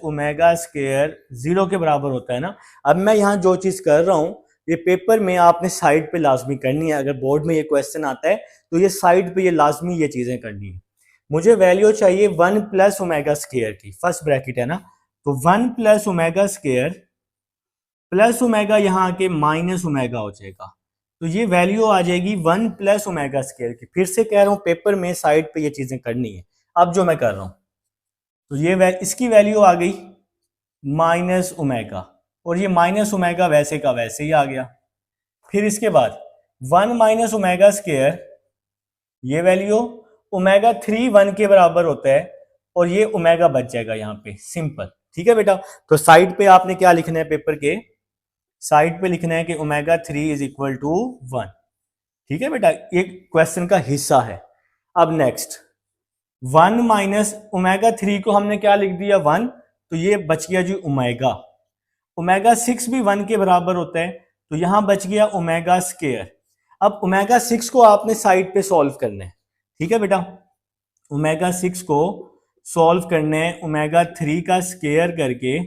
ओमेगा स्केयर 0 के बराबर होता है ना। अब मैं यहाँ जो चीज़ कर रहा हूँ ये पेपर में आपने साइड पे लाजमी करनी है। अगर बोर्ड में ये क्वेश्चन आता है तो ये साइड पे ये लाजमी ये चीज़ें करनी है। मुझे वैल्यू चाहिए 1 प्लस ओमेगा स्केयर की, फर्स्ट ब्रैकेट है ना, तो 1 plus omega square plus omega यहाँ आके माइनस ओमेगा हो जाएगा, तो ये वैल्यू आ जाएगी 1 प्लस ओमेगा स्केयर की। फिर से कह रहा हूँ पेपर में साइड पे ये चीजें करनी है। अब जो मैं कर रहा हूँ तो ये इसकी वैल्यू आ गई माइनस ओमेगा, और ये माइनस ओमेगा वैसे का वैसे ही आ गया। फिर इसके बाद 1 माइनस ओमेगा स्केयर, ये वैल्यू ओमेगा 3 1 के बराबर होता है, और ये ओमेगा बच जाएगा यहाँ पे, सिंपल। ठीक है बेटा, तो साइड पे आपने क्या लिखना है, पेपर के साइड पे लिखना है कि ओमेगा 3 इज इक्वल टू 1। ठीक है बेटा, एक क्वेश्चन का हिस्सा है। अब नेक्स्ट 1 माइनस ओमेगा 3 को हमने क्या लिख दिया 1, तो ये बच गया जी ओमेगा। ओमेगा 6 भी 1 के बराबर होता है, तो यहां बच गया ओमेगा स्केयर। अब ओमेगा 6 को आपने साइड पे सॉल्व करना है। ठीक है बेटा, ओमेगा 6 को सॉल्व करना है ओमेगा 3 का स्केयर करके।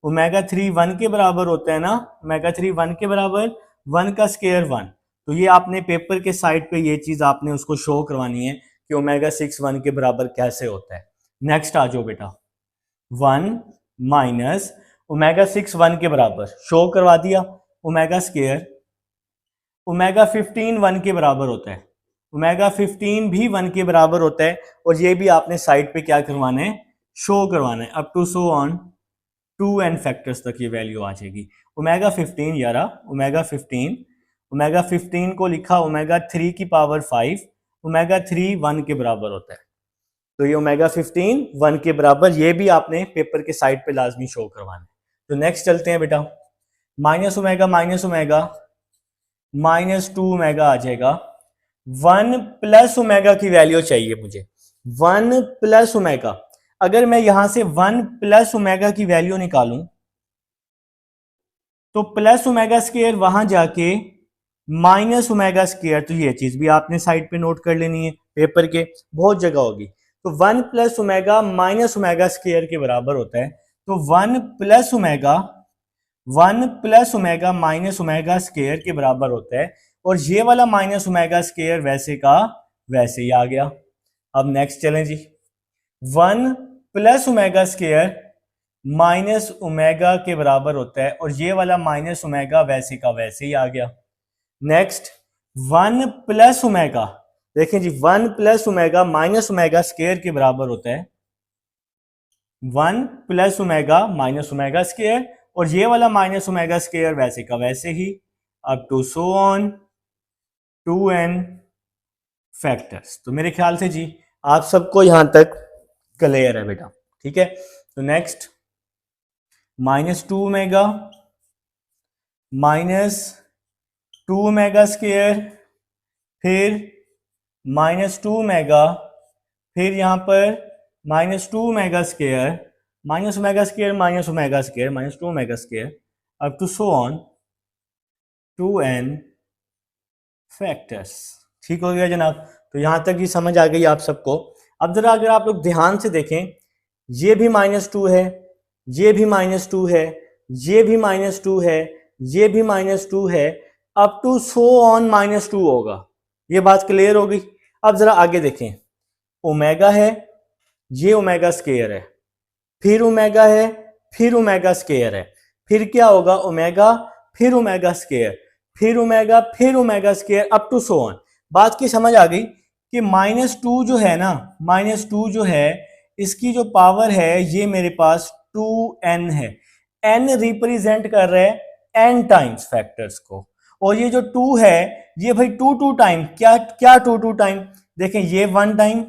ओमेगा 3 1 के बराबर होता है ना, ओमेगा 3 1 के बराबर, 1 का स्केयर 1। तो ये आपने पेपर के साइड पे ये चीज आपने उसको शो करवानी है कि ओमेगा 6 1 के बराबर कैसे होता है। नेक्स्ट आ जाओ बेटा, 1 माइनस ओमेगा 6 1 के बराबर शो करवा दिया, ओमेगा स्केयर ओमेगा 15 1 के बराबर होता है, ओमेगा 15 भी 1 के बराबर होता है, और ये भी आपने साइड पे क्या करवाना है, शो करवाना है। Up to so on 2n factors तक ये वैल्यू आ जाएगी। ओमेगा 15 यारा, ओमेगा 15 को लिखा ओमेगा 3 की पावर 5, ओमेगा 3 1 के बराबर होता है, तो ये ओमेगा 15 1 के बराबर, ये भी आपने पेपर के साइड पे लाजमी शो करवाना है। तो नेक्स्ट चलते हैं बेटा, माइनस ओमेगा माइनस 2 ओमेगा आ जाएगा। 1 प्लस ओमेगा की वैल्यू चाहिए मुझे, 1 प्लस ओमेगा। अगर मैं यहां से 1 प्लस ओमेगा की वैल्यू निकालूं तो प्लस ओमेगा स्केयर वहां जाके माइनस ओमेगा स्केयर, तो ये चीज भी आपने साइड पे नोट कर लेनी है, पेपर के बहुत जगह होगी। तो 1 plus omega minus omega square के बराबर होता है, तो 1 plus omega minus omega square के बराबर होता है, और ये वाला माइनस ओमेगा स्केयर वैसे का वैसे ही आ गया। अब नेक्स्ट चलें जी, 1 plus omega square minus omega के बराबर होता है, और ये वाला माइनस ओमेगा वैसे का वैसे ही आ गया। नेक्स्ट 1 प्लस ओमेगा, देखें जी 1 plus omega minus omega square के बराबर होता है, 1 plus omega minus omega square, और ये वाला माइनस ओमेगा स्केयर वैसे का वैसे ही, up to so on 2n factors. तो मेरे ख्याल से जी आप सबको यहां तक क्लियर है बेटा। ठीक है, तो next minus 2 omega minus 2 omega square, फिर माइनस 2 ओमेगा, फिर यहां पर minus 2 omega square, minus omega square minus omega square minus 2 omega square, up to so on 2n factors. ठीक हो गया जनाब, तो यहां तक ही समझ आ गई आप सबको। अब जरा अगर आप लोग ध्यान से देखें, ये भी -2 है, ये भी -2 है, ये भी -2 है, ये भी -2 है, अप टू सो ऑन -2 होगा। ये बात क्लियर हो गई। अब जरा आगे देखें, ओमेगा है, ये ओमेगा स्केयर है, फिर ओमेगा है, फिर ओमेगा स्केयर है, फिर क्या होगा ओमेगा, फिर ओमेगा स्केयर, फिर ओमेगा, फिर omega square, up to so on. बात की समझ आ गई कि -2 जो है ना, -2 जो है इसकी जो पावर है ये मेरे पास 2n है। n रिप्रेजेंट कर रहा है n टाइम्स फैक्टर्स को, और ये जो 2 है ये भाई 2 टाइम, क्या क्या 2 टाइम, देखें ये 1 टाइम,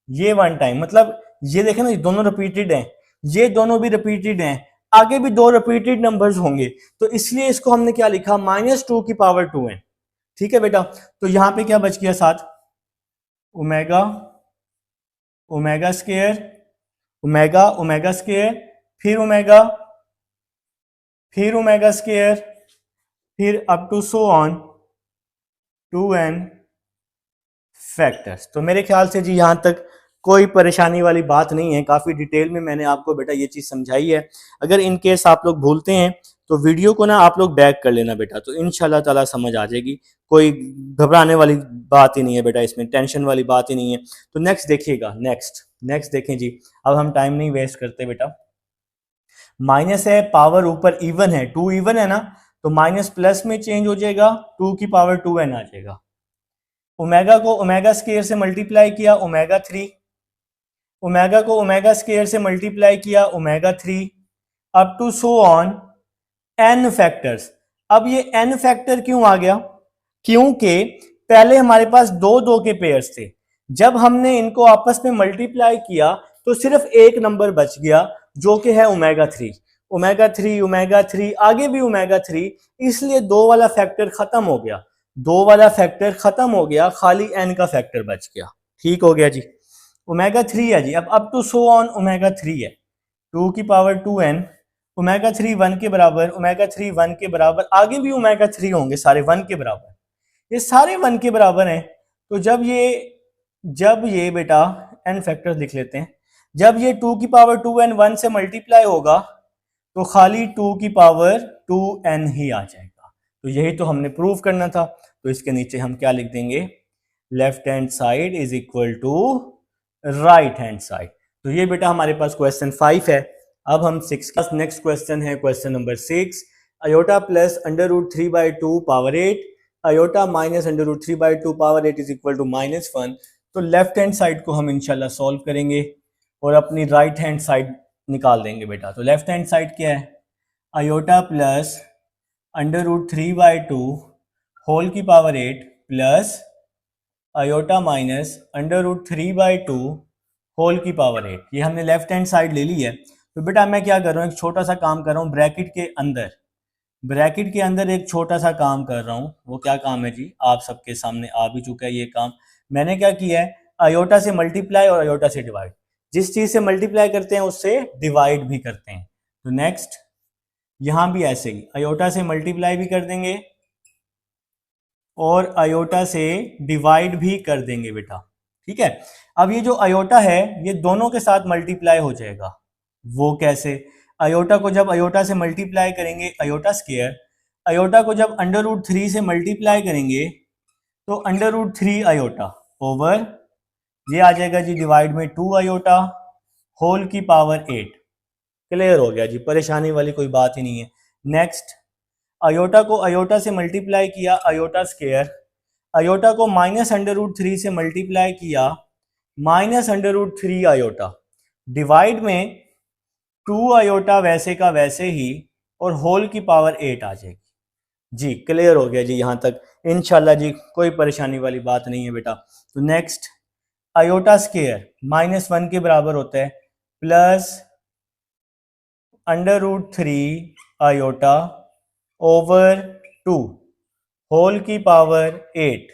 ये 1 टाइम, मतलब ये देखें ना, ये दोनों रिपीटेड हैं, ये दोनों भी रिपीटेड हैं, आगे भी 2 रिपीटेड नंबर्स होंगे, तो इसलिए इसको हमने क्या लिखा -2 की पावर 2n। ठीक है बेटा, तो यहां पे क्या बच गया साथ, omega omega square, omega omega square, फिर ओमेगा, फिर ओमेगा स्क्वायर, फिर up to so on 2n factors. तो मेरे ख्याल से जी यहां तक कोई परेशानी वाली बात नहीं है, काफी डिटेल में मैंने आपको बेटा ये चीज समझाई है। अगर इन केस आप लोग भूलते हैं तो वीडियो को ना आप लोग बैक कर लेना बेटा, तो इंशाल्लाह ताला समझ आ जाएगी। कोई घबराने वाली बात ही नहीं है बेटा, इसमें टेंशन वाली बात ही नहीं है। तो नेक्स्ट देखिएगा, नेक्स्ट नेक्स्ट देखें जी। अब हम टाइम नहीं वेस्ट करते बेटा, माइनस है, पावर ऊपर इवन है, 2 इवन है ना, तो माइनस प्लस में चेंज हो जाएगा, 2 की पावर 2n आ जाएगा। ओमेगा को ओमेगा स्क्वायर से मल्टीप्लाई किया, ओमेगा 3, ओमेगा को ओमेगा स्क्वायर से मल्टीप्लाई किया, omega 3, up to so on n factors. अब ये n फैक्टर क्यों आ गया, क्योंकि पहले हमारे पास दो दो के पेयर्स थे, जब हमने इनको आपस में मल्टीप्लाई किया तो सिर्फ एक नंबर बच गया जो कि है ओमेगा 3, ओमेगा 3, ओमेगा 3, आगे भी ओमेगा 3, इसलिए दो वाला फैक्टर खत्म हो गया, दो वाला फैक्टर खत्म हो गया, खाली n का फैक्टर बच गया। ठीक हो गया जी, ओमेगा 3 है जी, अब up to so on omega 3 है, 2 की पावर 2n, ओमेगा 3 1 के बराबर, ओमेगा 3 1 के बराबर, आगे भी ओमेगा 3 होंगे सारे 1 के बराबर, ये सारे 1 के बराबर हैं। तो जब ये बेटा n फैक्टर्स लिख लेते हैं, जब ये 2 की पावर 2n 1 से मल्टीप्लाई होगा तो खाली 2 की पावर 2n ही आ जाएगा। तो यही तो हमने प्रूव करना था। तो इसके नीचे हम क्या लिख देंगे, left hand side is equal to right hand side. तो ये बेटा हमारे पास क्वेश्चन 5 है। अब हम 6 का नेक्स्ट क्वेश्चन है, question number 6, iota plus under root 3/2 power 8, iota minus under root 3/2 power 8 is equal to -1। तो लेफ्ट हैंड साइड को हम इंशाल्लाह सॉल्व करेंगे और अपनी राइट हैंड साइड निकाल देंगे बेटा। तो लेफ्ट हैंड साइड क्या है, iota plus under root 3/2 whole की पावर 8 प्लस iota minus under root 3/2 whole की पावर 8। ये हमने लेफ्ट हैंड साइड ले ली है। तो बेटा मैं क्या कर रहा हूँ, एक छोटा सा काम कर रहा हूँ, ब्रैकेट के अंदर एक छोटा सा काम कर रहा हूँ। वो क्या काम है जी, आप सबके सामने आ भी चुका है ये काम। मैंने क्या किया है, अयोटा से मल्टीप्लाई और अयोटा से डिवाइड, जिस चीज से मल्टीप्लाई करते हैं उससे डिवाइड भी करते हैं। तो नेक्स्ट यहां भी ऐसे ही अयोटा से मल्टीप्लाई भी कर देंगे और अयोटा से डिवाइड भी कर देंगे बेटा। ठीक है, अब ये जो अयोटा है ये दोनों के साथ मल्टीप्लाई हो जाएगा। वो कैसे, अयोटा को जब अयोटा से मल्टीप्लाई करेंगे अयोटा स्क्वायर, अयोटा को जब अंडर रूट 3 से मल्टीप्लाई करेंगे तो अंडर रूट 3 अयोटा ओवर, ये आ जाएगा जी डिवाइड में 2 अयोटा होल की पावर 8। क्लियर हो गया जी, परेशानी वाली कोई बात ही नहीं है। नेक्स्ट अयोटा को अयोटा से मल्टीप्लाई किया अयोटा स्क्वायर, अयोटा को माइनस अंडर रूट 3 से मल्टीप्लाई किया minus under root 3 iota, divide में 2 अयोटा वैसे का वैसे ही और होल की पावर 8 आ जाएगी। जी क्लियर हो गया जी, यहां तक इंशाल्लाह जी कोई परेशानी वाली बात नहीं है बेटा। तो नेक्स्ट अयोटा स्क्वायर -1 के बराबर होता है plus under root 3 iota over 2 whole की पावर 8।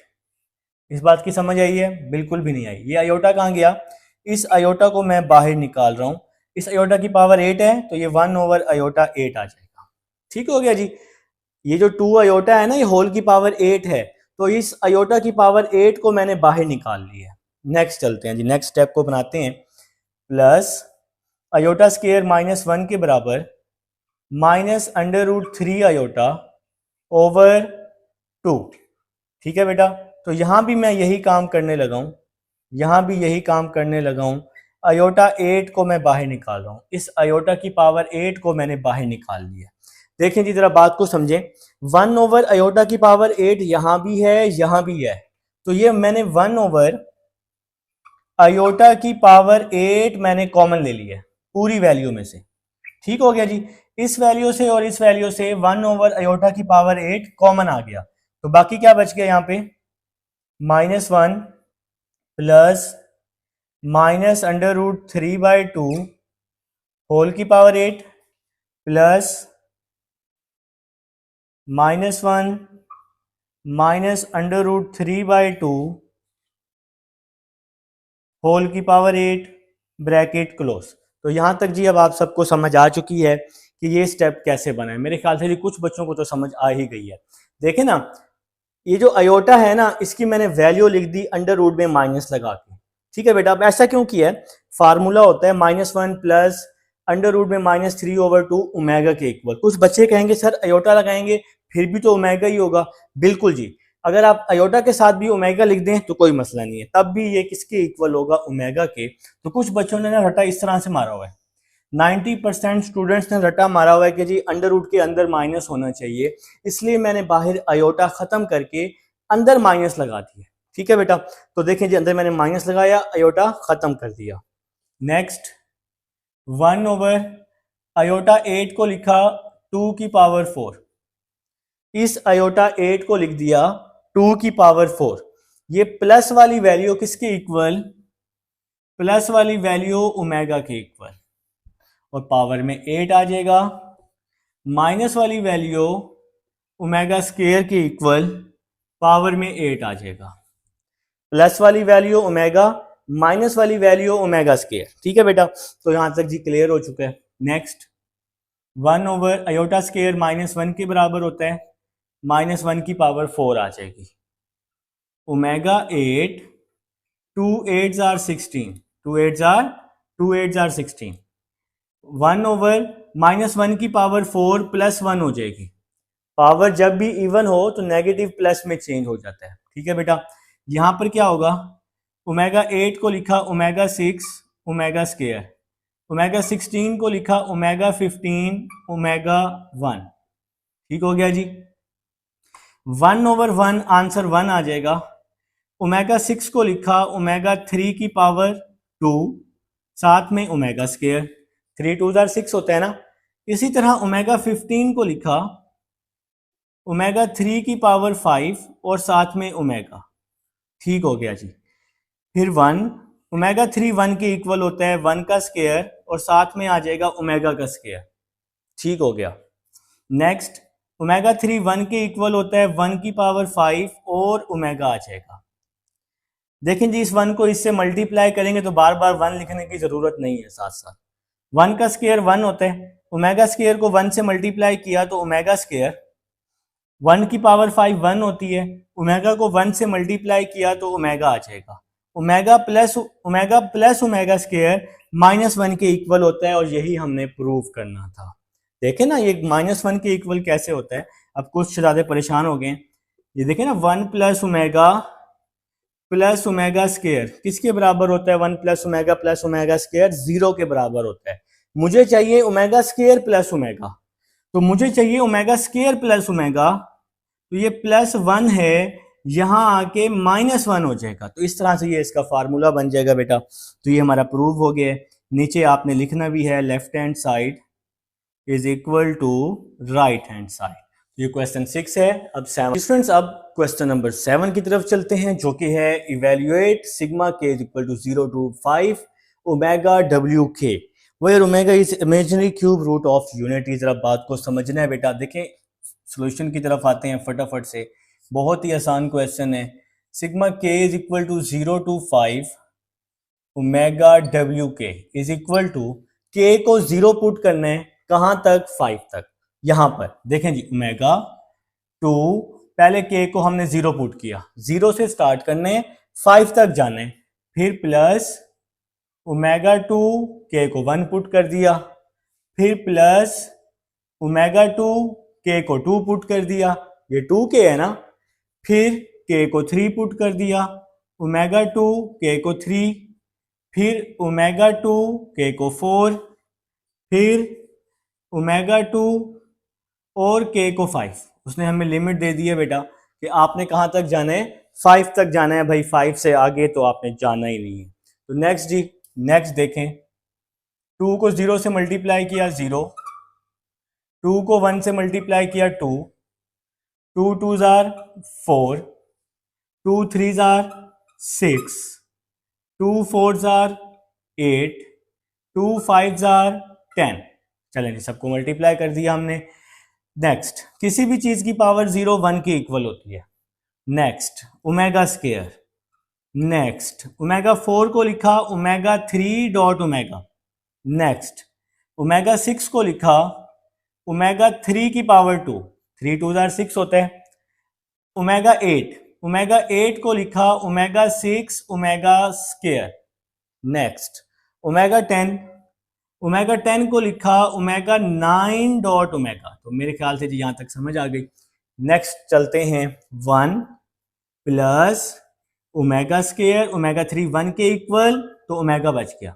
इस बात की समझ आई है, बिल्कुल भी नहीं आई। ये अयोटा कहाँ गया, इस अयोटा को मैं बाहर निकाल रहा हूं, इस अयोटा की पावर 8 है तो ये 1 ओवर अयोटा 8 आ जाएगा। ठीक हो गया जी, ये जो 2 अयोटा है ना ये होल की पावर 8 है, तो इस अयोटा की पावर 8 को मैंने बाहर निकाल लिया है। नेक्स्ट चलते हैं जी, नेक्स्ट स्टेप को बनाते हैं, प्लस अयोटा स्क्वायर -1 के बराबर minus under root 3 iota over 2। ठीक है बेटा, तो यहां भी मैं यही काम करने लगा हूं, यहां भी यही काम करने लगा हूं। अयोटा 8 को मैं बाहर निकाल रहा हूं, इस अयोटा की पावर 8 को मैंने बाहर निकाल लिया। देखें जी जरा बात को समझें, 1 ओवर अयोटा की पावर 8 यहां भी है यहां भी है, तो ये मैंने 1 ओवर अयोटा की पावर 8 मैंने कॉमन ले लिया पूरी वैल्यू में से। ठीक हो गया जी, इस वैल्यू से और इस वैल्यू से 1 ओवर अयोटा की पावर 8 कॉमन आ गया, तो बाकी क्या बच गया यहाँ पे, -1 plus minus under root 3/2 whole की पावर 8 प्लस -1 माइनस अंडर रूट 3/2 होल की पावर 8 ब्रैकेट क्लोज। तो यहां तक जी अब आप सबको समझ आ चुकी है कि ये स्टेप कैसे बना है। मेरे ख्याल से जी कुछ बच्चों को तो समझ आ ही गई है। देखे ना, ये जो अयोटा है ना, इसकी मैंने वैल्यू लिख दी अंडर रूट में माइनस लगा के। ठीक है बेटा, अब ऐसा क्यों किया है? फार्मूला होता है -1 प्लस अंडर रूट में -3/2 ओमेगा के इक्वल। कुछ बच्चे कहेंगे सर अयोटा लगाएंगे फिर भी तो ओमेगा ही होगा। बिल्कुल जी, अगर आप अयोटा के साथ भी ओमेगा लिख दें तो कोई मसला नहीं है, तब भी ये किसके इक्वल होगा? ओमेगा के। तो कुछ बच्चों ने ना रटा इस तरह से मारा हुआ है, 90% स्टूडेंट्स ने रटा मारा हुआ है कि जी अंडर रूट के अंदर माइनस होना चाहिए, इसलिए मैंने बाहर अयोटा खत्म करके अंदर माइनस लगा दिया। ठीक है बेटा, तो देखें जी अंदर मैंने माइनस लगाया, अयोटा खत्म कर दिया। नेक्स्ट 1/, अयोटा 8 को लिखा 2 की पावर 4। इस अयोटा 8 को लिख दिया 2 की पावर 4। ये प्लस वाली वैल्यू किसके इक्वल? प्लस वाली वैल्यू ओमेगा के इक्वल, और पावर में 8 आ जाएगा। माइनस वाली वैल्यू ओमेगा स्क्वायर के इक्वल, पावर में 8 आ जाएगा। प्लस वाली वैल्यू ओमेगा, माइनस वाली वैल्यू ओमेगा स्क्वायर। ठीक है बेटा, तो यहां तक जी क्लियर हो चुका है। नेक्स्ट 1/, अयोटा स्क्वायर -1 के बराबर होता है, -1 की पावर 4 आ जाएगी। Omega 8, 2 8s are 16, 2 8s are 16। 1/, -1 की पावर 4 +1 हो जाएगी। पावर जब भी इवन हो तो नेगेटिव प्लस में चेंज हो जाता है। ठीक है बेटा, यहां पर क्या होगा? ओमेगा 8 को लिखा ओमेगा 6 ओमेगा स्क्वायर, ओमेगा 16 को लिखा ओमेगा 15 ओमेगा 1। ठीक हो गया जी। 1/1 आंसर 1 आ जाएगा। ओमेगा 6 को लिखा ओमेगा 3 की पावर 2, साथ में ओमेगा स्क्वायर, 3 2 6 होता है ना। इसी तरह ओमेगा 15 को लिखा ओमेगा 3 की पावर 5 और साथ में ओमेगा। ठीक हो गया जी। फिर 1, ओमेगा 3 1 के इक्वल होता है, 1 का स्क्वायर और साथ में आ जाएगा ओमेगा का स्क्वायर। ठीक हो गया। नेक्स्ट ओमेगा 3 1 के इक्वल होता है, 1 की पावर 5 और ओमेगा आ जाएगा। देखें जी, इस 1 को इससे मल्टीप्लाई करेंगे तो बार बार 1 लिखने की जरूरत नहीं है। साथ साथ 1 का स्क्वायर 1 होता है, ओमेगा स्क्वायर को 1 से मल्टीप्लाई किया तो ओमेगा स्क्वायर, 1 की पावर 5 1 होती है, ओमेगा को 1 से मल्टीप्लाई किया तो ओमेगा आ जाएगा। ओमेगा प्लस ओमेगा स्क्वायर -1 के इक्वल होता है, और यही हमने प्रूव करना था। देखें ना ये -1 के इक्वल कैसे होता है। अब कुछ ज्यादा परेशान हो गए। ये देखें ना, 1 प्लस ओमेगा स्क्वायर किसके बराबर होता है? 1 प्लस ओमेगा स्क्वायर 0 के बराबर होता है। मुझे चाहिए ओमेगा स्क्वायर प्लस ओमेगा, तो मुझे चाहिए ओमेगा स्क्वायर प्लस ओमेगा, तो ये +1 है, यहां आके -1 हो जाएगा। तो इस तरह से ये इसका फार्मूला बन जाएगा बेटा। तो ये हमारा प्रूव हो गया। नीचे आपने लिखना भी है left hand side is equal to right hand side. ये क्वेश्चन 6 है। अब 7 स्टूडेंट्स, अब क्वेश्चन नंबर 7 की तरफ चलते हैं, जो कि है इवेल्युएट सिग्मा के is equal to 0 to 5 omega W K where omega is imaginary cube root of unity. जरा बात को समझना है बेटा। देखें सोल्यूशन की तरफ आते हैं फटाफट से। बहुत ही आसान क्वेश्चन है। सिग्मा के is equal to 0 to 5 omega W k is equal to, k को 0 पुट करना है, कहां तक? 5 तक। यहां पर देखें जी, ओमेगा 2, पहले के को हमने 0 पुट किया, 0 से स्टार्ट करने 5 तक जाने, फिर प्लस ओमेगा 2 के को 1 पुट कर दिया, फिर प्लस ओमेगा 2 के को 2 पुट कर दिया, ये 2 के है ना, फिर के को 3 पुट कर दिया, ओमेगा 2 के को 3, फिर ओमेगा 2 के को 4, फिर ओमेगा 2 और के को 5। उसने हमें लिमिट दे दी है बेटा कि आपने कहां तक जाना है? 5 तक जाना है भाई, 5 से आगे तो आपने जाना ही नहीं है। तो नेक्स्ट जी, नेक्स्ट देखें, 2 को 0 से मल्टीप्लाई किया 0, 2 को 1 से मल्टीप्लाई किया 2, 2 2s are 4, 2 3s are 6, 2 4s are 8, 2 5s are 10। चलें जी, सबको मल्टीप्लाई कर दिया हमने। नेक्स्ट, किसी भी चीज की पावर 0 1 के इक्वल होती है। Next omega square, next omega 4 को लिखा omega 3 dot omega, next omega 6 को लिखा ओमेगा 3 की पावर 2, 3 2 6 होते हैं। ओमेगा 8, ओमेगा 8 को लिखा omega 6 omega square, next omega 10, omega 10 को लिखा ओमेगा 9 डॉट ओमेगा। तो मेरे ख्याल से जी यहां तक समझ आ गई। नेक्स्ट चलते हैं 1 प्लस ओमेगा स्केयर, ओमेगा 3 1 के इक्वल, तो ओमेगा बच गया।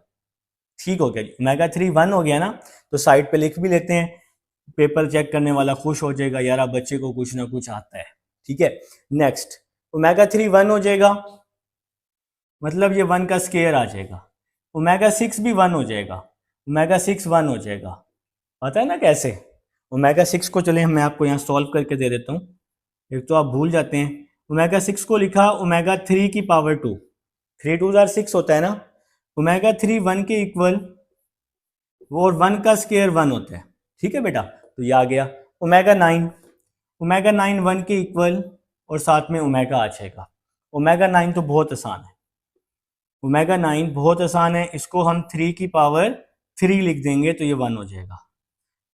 ठीक हो गया जी, ओमेगा 3 1 हो गया ना, तो साइड पे लिख भी लेते हैं, पेपर चेक करने वाला खुश हो जाएगा, यार अब बच्चे को कुछ ना कुछ आता है। ठीक है, नेक्स्ट ओमेगा 3 1 हो जाएगा, मतलब ये 1 का स्केयर आ जाएगा। ओमेगा 6 भी 1 हो जाएगा, ओमेगा 6 1 हो जाएगा। पता है ना कैसे? ओमेगा 6 को चले मैं आपको यहाँ सॉल्व करके दे देता हूँ, एक तो आप भूल जाते हैं। ओमेगा 6 को लिखा ओमेगा 3 की पावर 2, 3 2 6 होता है ना, ओमेगा 3 1 के इक्वल, वो 1 का स्केयर 1 होता है। ठीक है बेटा, तो ये आ गया। ओमेगा 9, ओमेगा 9 1 के इक्वल और साथ में ओमेगा आ जाएगा। ओमेगा 9 तो बहुत आसान है, ओमेगा 9 बहुत आसान है, इसको हम 3 की पावर 3 लिख देंगे तो ये 1 हो जाएगा।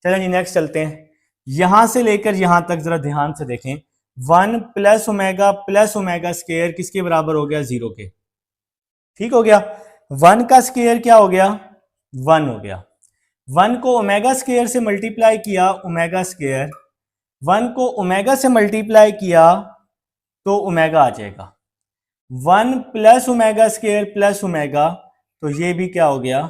चलिए जी नेक्स्ट चलते हैं, यहां से लेकर यहां तक जरा ध्यान से देखें। 1 प्लस ओमेगा स्केयर किसके बराबर हो गया? 0 के। ठीक हो गया, 1 का स्केयर क्या हो गया? 1 हो गया। 1 को ओमेगा स्केयर से मल्टीप्लाई किया, ओमेगा स्केयर, 1 को ओमेगा से मल्टीप्लाई किया तो ओमेगा आ जाएगा। 1 plus omega square plus omega, तो ये भी क्या हो गया?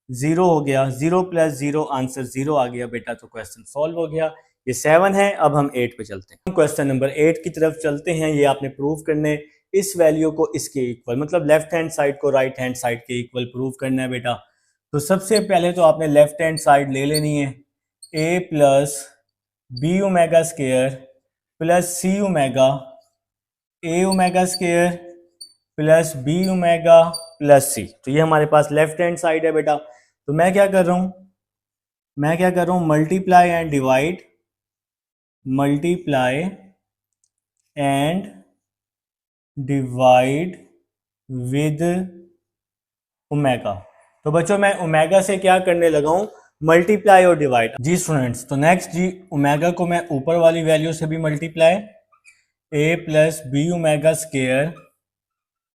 0 हो गया। 0 प्लस 0 आंसर 0 आ गया बेटा, तो क्वेश्चन सॉल्व हो गया। ये 7 है। अब हम 8 पे चलते हैं, क्वेश्चन नंबर 8 की तरफ चलते हैं। ये आपने प्रूव करने इस वैल्यू को इसके इक्वल, मतलब लेफ्ट हैंड साइड को राइट हैंड साइड के इक्वल प्रूव करना है बेटा। तो सबसे पहले तो आपने लेफ्ट हैंड साइड ले लेनी है, a plus B omega square plus C omega, A omega square plus B omega plus C. तो ये हमारे पास लेफ्ट हैंड साइड है बेटा। तो मैं क्या कर रहा हूं, multiply and divide, multiply and divide with omega. तो बच्चों मैं ओमेगा से क्या करने लगा हूं? मल्टीप्लाई और डिवाइड। जी स्टूडेंट्स, तो नेक्स्ट जी ओमेगा को मैं ऊपर वाली वैल्यू से भी multiply, A plus B omega square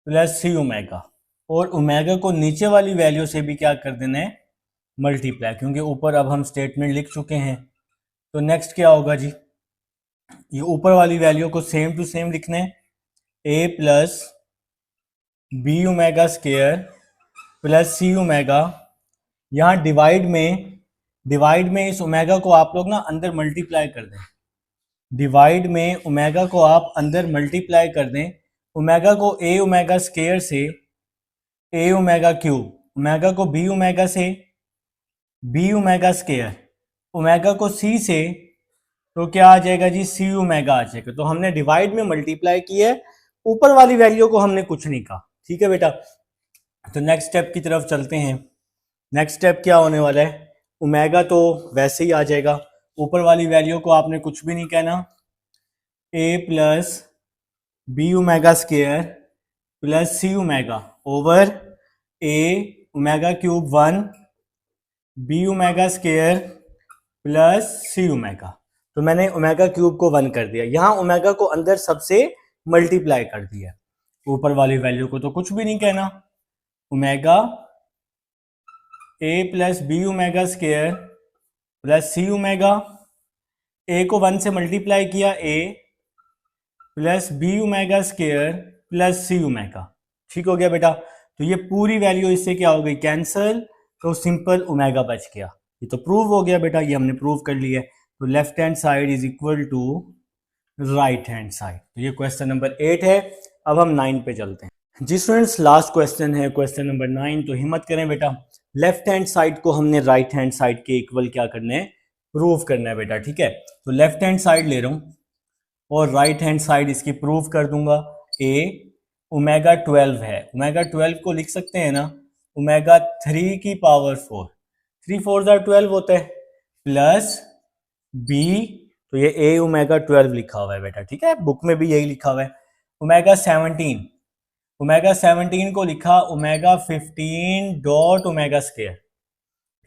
plus C omega, और ओमेगा को नीचे वाली वैल्यू से भी क्या कर देना है? मल्टीप्लाई, क्योंकि ऊपर अब हम स्टेटमेंट लिख चुके हैं। तो नेक्स्ट क्या होगा जी? ये ऊपर वाली वैल्यू को सेम टू सेम लिखना है, A plus B omega square plus C omega. यहाँ डिवाइड में इस ओमेगा को आप लोग ना अंदर मल्टीप्लाई कर दें, डिवाइड में ओमेगा को आप अंदर मल्टीप्लाई कर दें। ओमेगा को ए ओमेगा स्केयर से ए ओमेगा क्यूब, ओमेगा को बी ओमेगा से बी ओमेगा स्केयर, ओमेगा को सी से, तो क्या आ जाएगा जी? सी ओमेगा आ जाएगा। तो हमने डिवाइड में मल्टीप्लाई किया है, ऊपर वाली वैल्यू को हमने कुछ नहीं कहा। ठीक है बेटा, तो नेक्स्ट स्टेप की तरफ चलते हैं। नेक्स्ट स्टेप क्या होने वाला है? ओमेगा तो वैसे ही आ जाएगा, ऊपर वाली वैल्यू को आपने कुछ भी नहीं कहना, A plus B omega square plus C omega over A omega cube 1 B omega square plus C omega. तो मैंने ओमेगा क्यूब को 1 कर दिया, यहां ओमेगा को अंदर सबसे मल्टीप्लाई कर दिया, ऊपर वाली वैल्यू को तो कुछ भी नहीं कहना। Omega A plus B omega square plus C omega, A को 1 से मल्टीप्लाई किया, A plus B omega square plus C omega. ठीक हो गया बेटा, तो ये पूरी वैल्यू इससे क्या हो गई? कैंसल, तो सिंपल ओमेगा बच गया। ये तो प्रूव हो गया बेटा, ये हमने प्रूव कर लिया है। तो left hand side is equal to right hand side. तो ये क्वेश्चन नंबर 8 है। अब हम 9 पे चलते हैं। जी स्टूडेंट्स, लास्ट क्वेश्चन है क्वेश्चन नंबर 9। तो हिम्मत करें बेटा, लेफ्ट हैंड साइड को हमने राइट हैंड साइड के इक्वल क्या करना है? प्रूव करना है बेटा। ठीक है, तो लेफ्ट हैंड साइड ले रहा हूं और राइट हैंड साइड इसकी प्रूव कर दूंगा। ए ओमेगा 12 है, ओमेगा 12 को लिख सकते हैं ना, ओमेगा 3 की पावर 4, 3 4 12 होता है, प्लस बी, तो ये ए ओमेगा 12 लिखा हुआ है बेटा। ठीक है, बुक में भी यही लिखा हुआ है। ओमेगा 17, ओमेगा 17 को लिखा ओमेगा 15 डॉट ओमेगा स्क्वायर,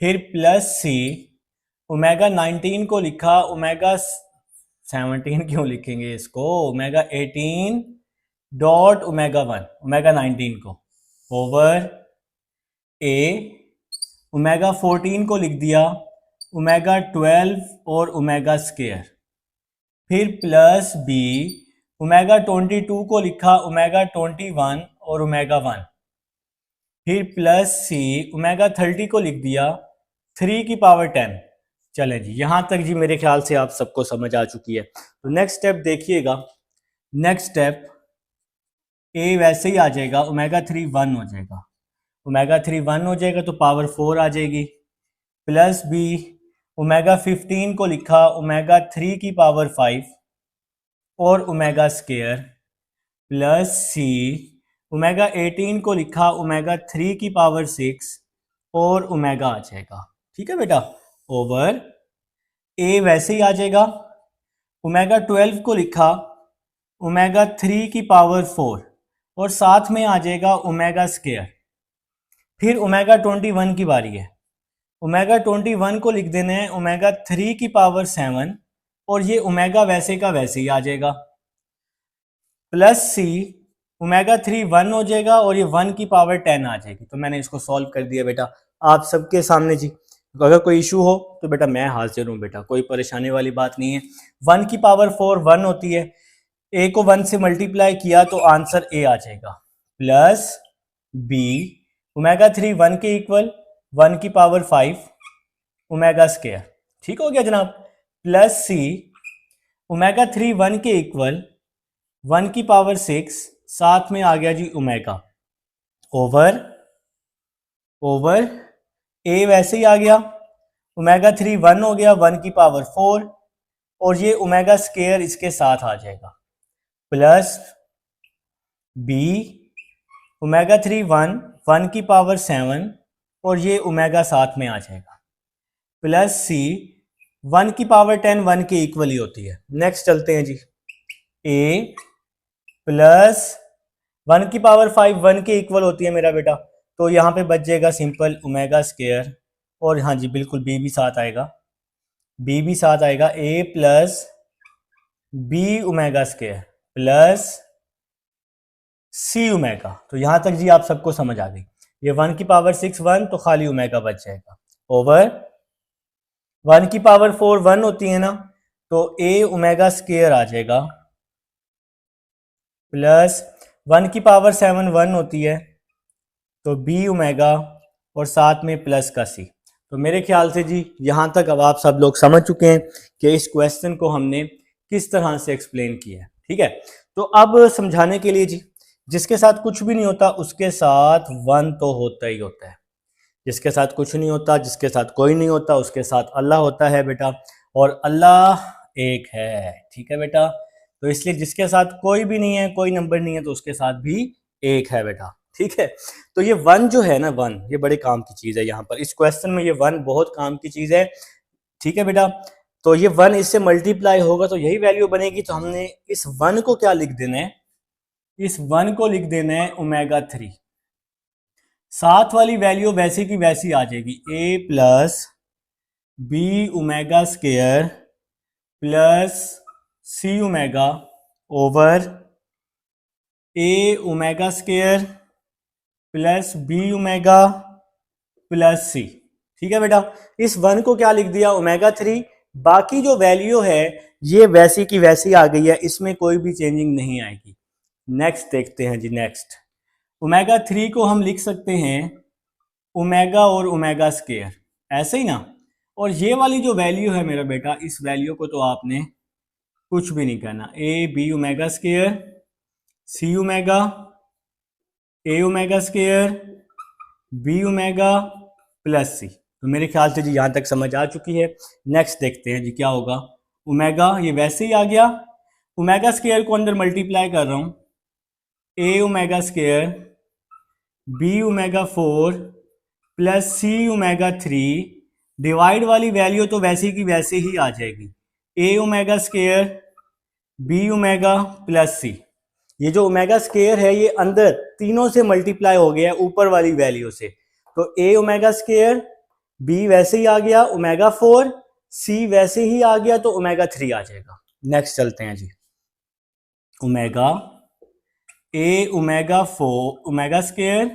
फिर प्लस सी ओमेगा 19 को लिखा ओमेगा 17 क्यों लिखेंगे इसको, ओमेगा 18 डॉट ओमेगा 1, ओमेगा 19 को ओवर ए, ओमेगा 14 को लिख दिया ओमेगा 12 और ओमेगा स्क्वायर, फिर प्लस बी ओमेगा 22 को लिखा ओमेगा 21 और ओमेगा 1, फिर प्लस सी ओमेगा 30 को लिख दिया 3 की पावर 10। चले जी, यहां तक जी मेरे ख्याल से आप सबको समझ आ चुकी है। तो नेक्स्ट स्टेप देखिएगा, नेक्स्ट स्टेप ए वैसे ही आ जाएगा, ओमेगा 3 1 हो जाएगा, ओमेगा 3 1 हो जाएगा तो पावर 4 आ जाएगी, प्लस बी ओमेगा 15 को लिखा ओमेगा 3 की पावर 5 और omega square, plus C omega 18 को लिखा ओमेगा 3 की पावर 6 और ओमेगा आ जाएगा। ठीक है बेटा, ओवर ए वैसे ही आ जाएगा, ओमेगा 12 को लिखा ओमेगा 3 की पावर 4 और साथ में आ जाएगा ओमेगा स्क्वायर, फिर ओमेगा 21 की बारी है, ओमेगा 21 को लिख देना है ओमेगा 3 की पावर 7 और ये ओमेगा वैसे का वैसे ही आ जाएगा, प्लस सी ओमेगा 3 1 हो जाएगा और ये 1 की पावर 10 आ जाएगी। तो मैंने इसको सॉल्व कर दिया बेटा आप सबके सामने जी। अगर कोई इशू हो तो बेटा मैं हाजिर हूँ बेटा, कोई परेशानी वाली बात नहीं है। 1 की पावर 4 1 होती है, ए को 1 से मल्टीप्लाई किया तो आंसर ए आ जाएगा, प्लस बी ओमेगा 3 1 के इक्वल 1 की पावर 5 ओमेगा स्क्वायर, ठीक हो गया जनाब, प्लस सी ओमेगा 3 1 के इक्वल 1 की पावर 6 साथ में आ गया जी ओमेगा, ओवर ओवर ए वैसे ही आ गया, ओमेगा 3 1 हो गया 1 की पावर 4 और ये ओमेगा स्क्वायर इसके साथ आ जाएगा, प्लस बी ओमेगा 3 1 1 की पावर 7 और ये ओमेगा साथ में आ जाएगा, प्लस सी 1 की पावर 10 1 के इक्वल ही होती है। नेक्स्ट चलते हैं जी, ए प्लस 1 की पावर 5 1 के इक्वल होती है मेरा बेटा, तो यहाँ पे बच जाएगा सिंपल ओमेगा स्क्वायर और हाँ जी बिल्कुल बी भी साथ आएगा, बी भी साथ आएगा, A plus B omega square plus C omega. तो यहां तक जी आप सबको समझ आ गई, ये 1 की पावर 6 1 तो खाली ओमेगा बच जाएगा, ओवर 1 की पावर 4 1 होती है ना, तो ए ओमेगा स्क्वायर आ जाएगा, प्लस 1 की पावर 7 1 होती है तो बी ओमेगा और साथ में प्लस का सी। तो मेरे ख्याल से जी यहां तक अब आप सब लोग समझ चुके हैं कि इस क्वेश्चन को हमने किस तरह से एक्सप्लेन किया है। ठीक है, तो अब समझाने के लिए जी, जिसके साथ कुछ भी नहीं होता उसके साथ 1 तो होता ही होता है, जिसके साथ कुछ नहीं होता, जिसके साथ कोई नहीं होता उसके साथ अल्लाह होता है बेटा, और अल्लाह एक है। ठीक है बेटा, तो इसलिए जिसके साथ कोई भी नहीं है, कोई नंबर नहीं है, तो उसके साथ भी एक है बेटा। ठीक है, तो ये 1 जो है ना, 1 ये बड़े काम की चीज है, यहाँ पर इस क्वेश्चन में ये 1 बहुत काम की चीज है। ठीक है बेटा, तो ये 1 इससे मल्टीप्लाई होगा तो यही वैल्यू बनेगी, तो हमने इस 1 को क्या लिख देना है, इस 1 को लिख देना है ओमेगा 3, साथ वाली वैल्यू वैसी की वैसी आ जाएगी, A plus B omega square plus C omega over A omega square plus B omega plus C. ठीक है बेटा, इस 1 को क्या लिख दिया ओमेगा 3, बाकी जो वैल्यू है ये वैसी की वैसी आ गई है, इसमें कोई भी चेंजिंग नहीं आएगी। नेक्स्ट देखते हैं जी, नेक्स्ट ओमेगा 3 को हम लिख सकते हैं ओमेगा और ओमेगा स्क्वायर, ऐसे ही ना, और ये वाली जो वैल्यू है मेरा बेटा, इस वैल्यू को तो आपने कुछ भी नहीं करना, A B omega square C omega A omega square B omega plus C. तो मेरे ख्याल से जी यहाँ तक समझ आ चुकी है। नेक्स्ट देखते हैं जी क्या होगा, ओमेगा ये वैसे ही आ गया, ओमेगा स्क्वायर को अंदर मल्टीप्लाई कर रहा हूँ, A omega square B omega 4 plus C omega 3, divide वाली वैल्यू तो वैसी की वैसे ही आ जाएगी, A omega square B omega plus C. ये जो ओमेगा स्केयर है ये अंदर तीनों से मल्टीप्लाई हो गया है ऊपर वाली वैल्यू से, तो ए ओमेगा स्केयर, बी वैसे ही आ गया ओमेगा 4, सी वैसे ही आ गया तो ओमेगा 3 आ जाएगा। नेक्स्ट चलते हैं जी, omega A omega 4 omega square,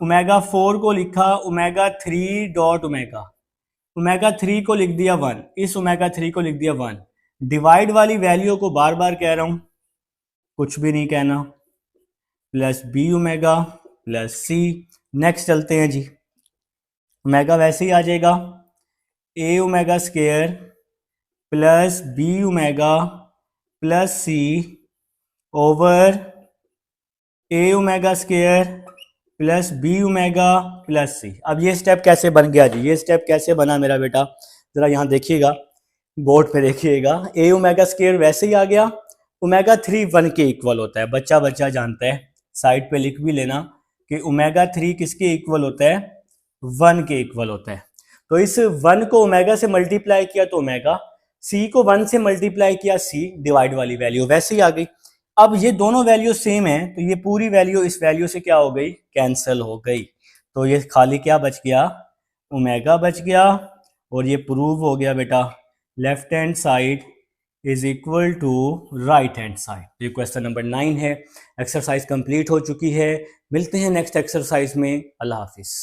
omega 4 को लिखा ओमेगा 3 डॉट ओमेगा, ओमेगा 3 को लिख दिया 1, इस ओमेगा 3 को लिख दिया 1। डिवाइड वाली वैल्यू को बार बार कह रहा हूं, कुछ भी नहीं कहना, plus B omega plus C. Next चलते हैं जी, ओमेगा वैसे ही आ जाएगा A omega square plus B omega plus C over A omega square plus B omega plus C. अब ये स्टेप कैसे बन गया जी, ये स्टेप कैसे बना मेरा बेटा, जरा यहाँ देखिएगा, बोर्ड पे देखिएगा। ए ओमेगा स्केयर वैसे ही आ गया, ओमेगा 3 1 के इक्वल होता है, बच्चा बच्चा जानता है, साइड पे लिख भी लेना कि ओमेगा 3 किसके इक्वल होता है, 1 के इक्वल होता है। तो इस 1 को ओमेगा से मल्टीप्लाई किया तो ओमेगा, सी को 1 से मल्टीप्लाई किया सी, डिवाइड वाली वैल्यू वैसे ही आ गई। अब ये दोनों वैल्यू सेम है तो ये पूरी वैल्यू इस वैल्यू से क्या हो गई, कैंसिल हो गई, तो ये खाली क्या बच गया, ओमेगा बच गया। और ये प्रूव हो गया बेटा, left hand side is equal to right hand side. ये क्वेश्चन नंबर 9 है। एक्सरसाइज कंप्लीट हो चुकी है, मिलते हैं नेक्स्ट एक्सरसाइज में। अल्लाह हाफिज।